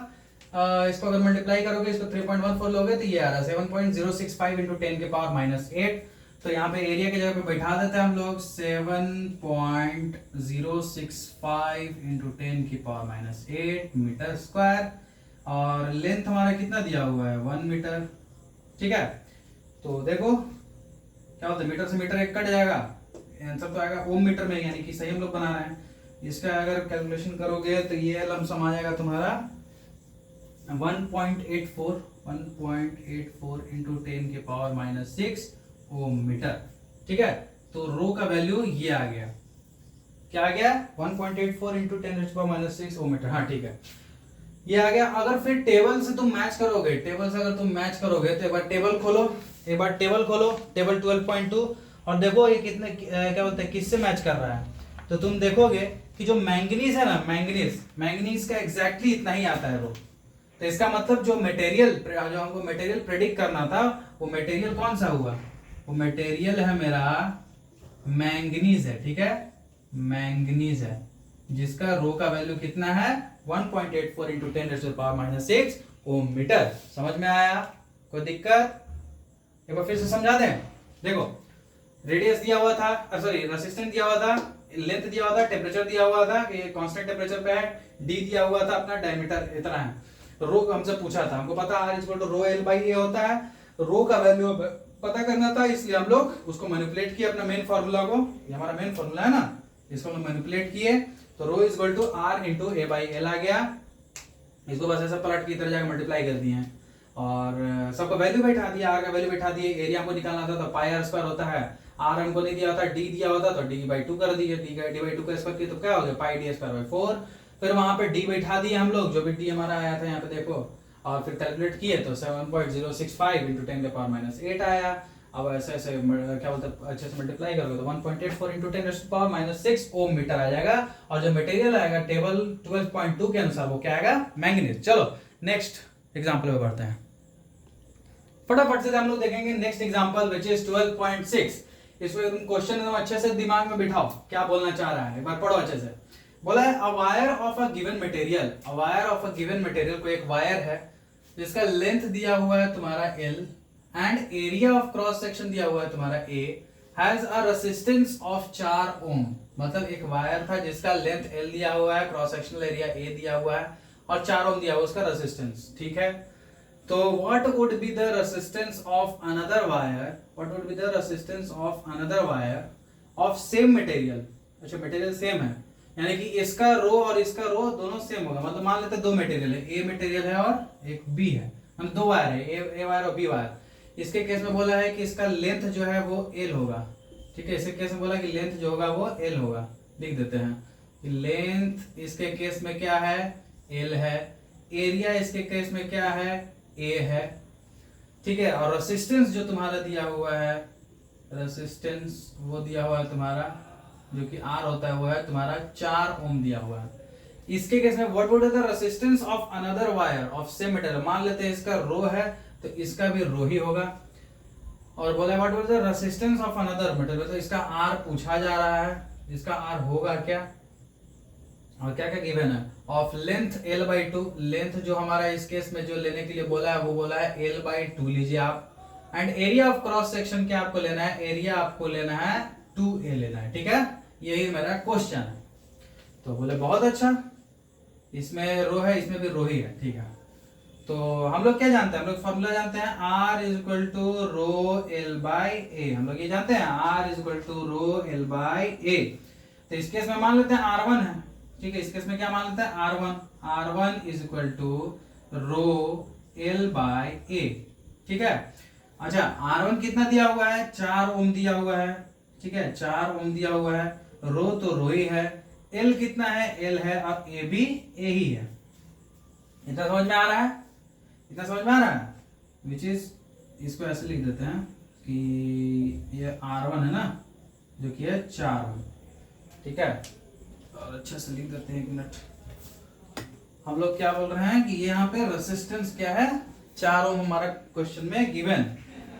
इसको अगर मल्टीप्लाई करोगे, इसको 3.14 लोगे तो ये आ रहा है 7.065 इंटू 10 के पावर -8। तो यहाँ पे एरिया की जगह पे बैठा देते हैं हम लोग 7.065 इंटू 10 की पावर -8 मीटर स्क्वायर। और लेंथ हमारा कितना दिया हुआ है 1 मीटर। ठीक है। तो देखो क्या होता है, मीटर से मीटर एक कट जाएगा, आंसर तो आएगा ओम मीटर में, यानी कि सही हम लोग बना रहे हैं। इसका अगर कैलकुलेशन करोगे तो ये लमसम आ जाएगा तुम्हारा 1.84 इंटू 10 के पावर -6 ओम मीटर। ठीक है। तो रो का वैल्यू ये आ गया, क्या आ गया 1.84 इंटू 10 के पावर -6 ओम मीटर। हाँ ठीक है, ये आ गया। अगर फिर टेबल से तुम मैच करोगे, टेबल से अगर तुम मैच करोगे तो एक बार टेबल खोलो, टेबल 12.2, और देखो ये कितने क्या बोलते हैं किससे मैच कर रहा है। तो तुम देखोगे कि जो मैंगनीज है ना, मैंगनीज का एग्जैक्टली इतना ही आता है रो। तो इसका मतलब जो हमको मटेरियल प्रेडिक्ट करना था, वो मटेरियल कौन सा हुआ, वो मटेरियल है मेरा मैंगनीज है। ठीक है, मैंगनीज है, जिसका रो का वैल्यू कितना है 1.84 इंटू 10⁻⁻6 ओम मीटर। समझ में आया, कोई दिक्कत, एक बार फिर से समझा दें। देखो रेडियस दिया हुआ था, सॉरी रेजिस्टेंस दिया हुआ था, लेंथ दिया हुआ था, टेम्परेचर दिया हुआ था कि कांस्टेंट टेम्परेचर पे है, डी दिया हुआ था अपना, डायमीटर इतना है, रो हमसे पूछा था, हमको पता R equal to rho L by A होता है। रो का वैल्यू पता करना था, इसलिए हम लोग उसको मैनिपुलेट किए अपना मेन फार्मूला को, ये हमारा मेन फार्मूला है ना, इसको हम मैनिपुलेट किए, तो rho equal to R into A by L आ गया। इसको बस ऐसा पलट की तरह जाकर मल्टीप्लाई कर दिए हैं, और सबका वैल्यू बैठा दिया, R का वैल्यू बैठा दिए, एरिया हमको निकालना था तो पाई आर स्क्वायर होता है, R हमको नहीं दिया था, D दिया होता तो D/2 कर दिए, D/2 का स्क्वायर किया तो क्या हो गया पाई d²/4। फिर वहां पे D बैठा दिए हम लोग, जो भी D हमारा आया था यहाँ पे देखो, और फिर कैलकुलेट किए तो 7.065 इंटू 10 के पावर -8 आया। अब ऐसे ऐसे क्या बोलते हैं अच्छे से मल्टीप्लाई करोगे तो 1.84 इंटू 10 के पावर -6 ओम मीटर आ जाएगा। और जो मटेरियल आएगा टेबल 12.2 के अनुसार वो क्या आएगा, मैंगनीज। चलो नेक्स्ट एग्जांपल पे बढ़ते हैं, फटाफट से हम लोग देखेंगे नेक्स्ट एग्जांपल विच इज 12.6। इसको एकदम क्वेश्चन एकदम अच्छे से दिमाग में बिठाओ, क्या बोलना चाह रहा है, एक बार पढ़ो अच्छे से। बोला है a wire of a given material, a wire of a given material, कोई एक वायर है जिसका लेंथ दिया हुआ है तुम्हारा L and area of cross section दिया हुआ है तुम्हारा A, has a resistance of 4 ओम। मतलब एक वायर था जिसका लेंथ L दिया हुआ है, क्रॉस सेक्शनल एरिया A दिया हुआ है और 4 ओम दिया हुआ उसका रेसिस्टेंस, ठीक है। तो what would be the resistance of another wire, what would be the resistance of another wire of same material, अच्छा मटेरियल सेम है, यानी कि इसका रो और इसका रो दोनों सेम होगा। मतलब मान लेते हैं दो मटेरियल है, ए मटेरियल है और एक बी है, मतलब दो वायर है, ए वायर और बी वायर। इसके केस में बोला है कि इसका लेंथ जो है वो एल होगा, ठीक है। इसके केस में बोला कि लेंथ जो होगा वो एल होगा, लिख देते हैं कि लेंथ इसके केस में क्या है, एल है, एरिया इसके केस में क्या है, ए है, ठीक है। और रेसिस्टेंस जो तुम्हारा दिया हुआ है, रेसिस्टेंस वो दिया हुआ है तुम्हारा जो कि आर होता है वो है तुम्हारा 4 ओम दिया हुआ है। इसके केस में what would be the resistance of another wire of same material, मान लेते हैं इसका रो है तो इसका भी रो ही होगा। और बोला what would the resistance of another material, तो इसका आर पूछा जा रहा है, इसका आर होगा क्या, और क्या क्या गिवन है, ऑफ लेंथ L/2, लेंथ जो हमारा इस केस में जो लेने के लिए बोला है वो बोला है L/2 लीजिए आप, and area of cross section क्या आपको लेना है, एरिया आपको लेना है 2A लेना है, ठीक है। यही मेरा क्वेश्चन है। तो बोले बहुत अच्छा, इसमें रो है इसमें भी रो ही है, ठीक है। तो हम लोग क्या जानते हैं, हम लोग फॉर्मूला जानते हैं R equal to row L/A, हम लोग ये जानते हैं R equal to row L/A। तो इस केस में मान लेते हैं R1 है, ठीक है। इस केस में क्या मान लेते हैं R1 is equal to row L/A, ठीक है। अच्छा R1 कितना दिया हुआ है, 4 ओम दिया हुआ है, ठीक है, 4 ओम दिया हुआ है, रो तो रो ही है, L कितना है, L है, और A भी A ही है। इतना समझ में आ रहा है, इतना समझ में आ रहा है, विच इज, इसको ऐसे लिख देते हैं कि ये R1 है ना जो कि है 4 ओम, ठीक है। और अच्छा से लिख देते हैं, एक मिनट। हम लोग क्या बोल रहे हैं कि यहाँ पे रेसिस्टेंस क्या है, 4 ओम हमारा क्वेश्चन में गिवन,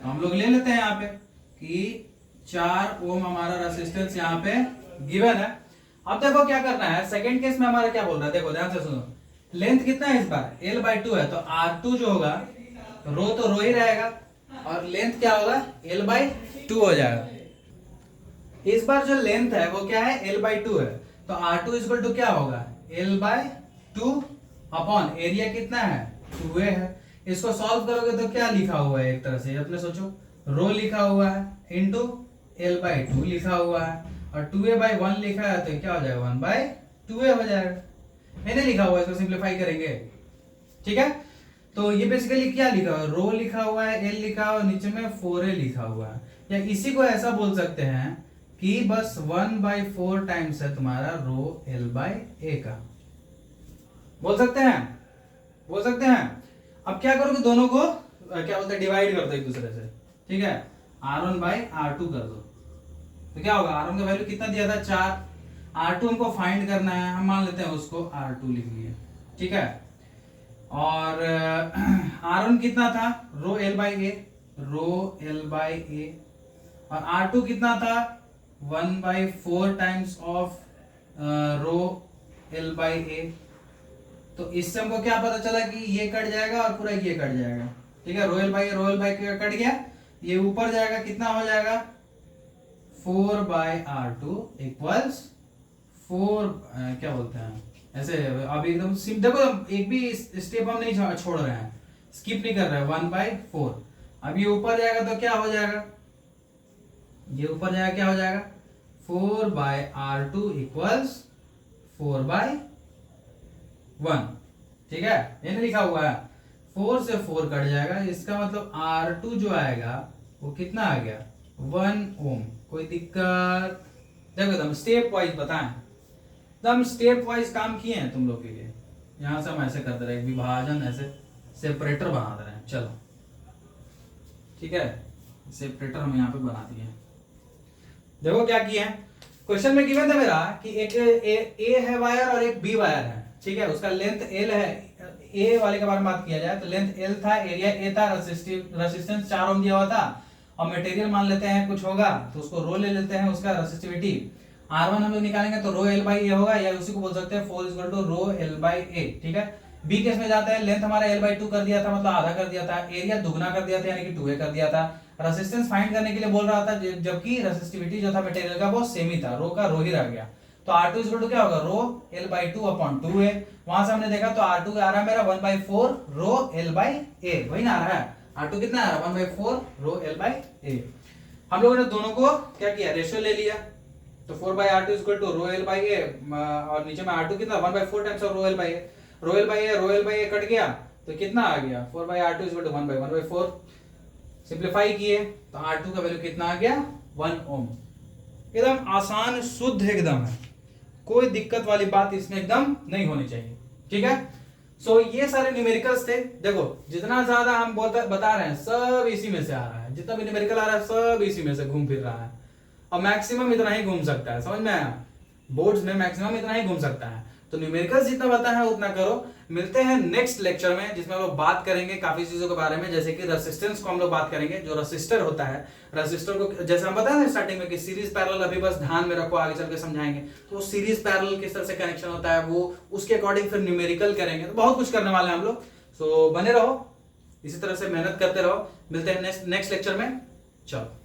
तो हम लोग ले लेते हैं यहाँ पे कि 4 ओम हमारा रेसिस्टेंस यहाँ पे गिवन है। अब देखो क्या करना है, सेकंड केस में हमारा क्या बोल रहा है, देखो ध्यान से सुनो, लेंथ कितना है इस बार L/2 है, तो R2 जो होगा रो तो रो ही रहेगा और लेंथ क्या होगा L/2 हो जाएगा। इस बार जो लेंथ है वो क्या है, L/2 है, तो R2 इक्वल टू क्या होगा, L/2 अपॉन एरिया कितना है 2A है। इसको सॉल्व करोगे तो क्या लिखा हुआ है, एक तरह से अपने सोचो, रो लिखा हुआ है इंटू L/2 लिखा हुआ है और 2A/1 लिखा है, तो क्या हो जाएगा 1/2A हो जाएगा, मैंने लिखा हुआ है, इसको सिंप्लीफाई करेंगे, ठीक है। तो ये बेसिकली क्या लिखा हुआ है, रो लिखा हुआ है, L लिखा हुआ है, नीचे में 4A लिखा हुआ है। या इसी को ऐसा बोल सकते हैं कि बस 1/4 टाइम्स है तुम्हारा रो L/A का, बोल सकते हैं, बोल सकते हैं। अब क्या करोगे, दोनों को क्या बोलते हैं, डिवाइड कर दो एक दूसरे से, ठीक है। R1/R2 कर दो, तो क्या होगा, R1 का वैल्यू कितना दिया था 4, R2 हमको फाइंड करना है, हम मान लेते हैं उसको R2 लिख लिए, ठीक है। और R1 कितना था, रो L/A, रो L/A, और R2 कितना था 1/4 टाइम्स ऑफ रो L/A। तो इससे हमको क्या पता चला कि ये कट जाएगा और पूरा ये कट जाएगा, ठीक है। रो L/A कट गया, ये ऊपर जाएगा, कितना हो जाएगा 4/R2 इक्वल्स 4 क्या बोलते हैं ऐसे, अब एकदम देखो एक भी स्टेप हम नहीं छोड़ रहे हैं, स्किप नहीं कर रहे हैं, 1/4। अब ये ऊपर जाएगा तो क्या हो जाएगा, ये ऊपर जाएगा क्या हो जाएगा 4/R2 इक्वल्स 4/1, ठीक है। ये नहीं लिखा हुआ है, 4 से 4 कट जाएगा, इसका मतलब R2 जो आएगा वो कितना आ गया 1 ओम। कोई दिक्कत, देखो एकदम स्टेप वाइज बताएं, एकदम स्टेप वाइज काम किए हैं तुम लोग के लिए। यहां से हम ऐसे कर दे रहे हैं, विभाजन ऐसे सेपरेटर बना दे रहे हैं, चलो ठीक है, सेपरेटर हम यहाँ पे बना दिए हैं। देखो क्या किए हैं, क्वेश्चन में गिवन था मेरा कि एक ए है वायर और एक बी वायर है, ठीक है। उसका लेंथ L है, ए वाले के बारे में बात किया जाए तो लेंथ L था, एरिया A था, रेसिस्टेंस 4 ओम दिया हुआ था और मटेरियल मान लेते हैं कुछ होगा तो उसको रो ले लेते हैं, उसका रेसिस्टिविटी R1 हम लोग निकालेंगे तो रो L बाई ए होगा, या उसी को बोल सकते हैं 4 is equal to rho L by A. ठीक है, बी केस में जाते हैं, लेंथ हमारा L बाई 2 कर दिया था, मतलब आधा कर दिया था, एरिया दुगना कर दिया था यानी कि 2a कर दिया था, रेसिस्टेंस फाइंड करने के लिए बोल रहा था, जबकि रेसिस्टिविटी जो था मटेरियल का वो सेम ही था, रो का रो ही रह गया, तो R2 इज इक्वल टू क्या होगा रो L बाई 2 अपॉन 2a। वहां से हमने देखा तो R2 का आ रहा है मेरा 1 बाई 4 रो L बाई ए, वही ना आ रहा है, R2 कितना आ रहा है 1 by 4 row L by A. हम लोगों ने दोनों को क्या किया, रेशियो ले लिया, तो 4 by R2 is equal to rho L by A, और नीचे में R2 कितना 1 by 4 times of rho L by A, rho L by A cut गया तो कितना आ गया 4 by R2 is equal to 1 by 4। Simplify किए तो R2 का वैल्यू कितना आ गया 1 ओम। एकदम आसान शुद्ध एकदम है, कोई दिक्कत वाली बात इसमें एकदम नहीं होनी चाहिए। ठीक है, सो ये सारे न्यूमेरिकल्स थे। देखो जितना ज्यादा हम बता रहे हैं सब इसी में से आ रहा है, जितना भी न्यूमेरिकल आ रहा है सब इसी में से घूम फिर रहा है, और मैक्सिमम इतना ही घूम सकता है, समझ में आया, बोर्ड्स में मैक्सिमम इतना ही घूम सकता है। तो न्यूमेरिकल्स जितना पता है उतना करो। मिलते हैं नेक्स्ट लेक्चर में जिसमें हम लोग बात करेंगे काफी चीजों के बारे में, जैसे कि रेसिस्टेंस को हम लोग बात करेंगे, जो रेसिस्टर होता है, रेसिस्टर को जैसे हम बताए थे स्टार्टिंग में कि सीरीज पैरेलल, अभी बस ध्यान में रखो आगे चल के समझाएंगे, तो सीरीज पैरेलल किस तरह से कनेक्शन होता है वो उसके अकॉर्डिंग फिर न्यूमेरिकल करेंगे, तो बहुत कुछ करने वाले हैं हम लोग। सो बने रहो, इसी तरह से मेहनत करते रहो। मिलते हैं नेक्स्ट लेक्चर में, चलो।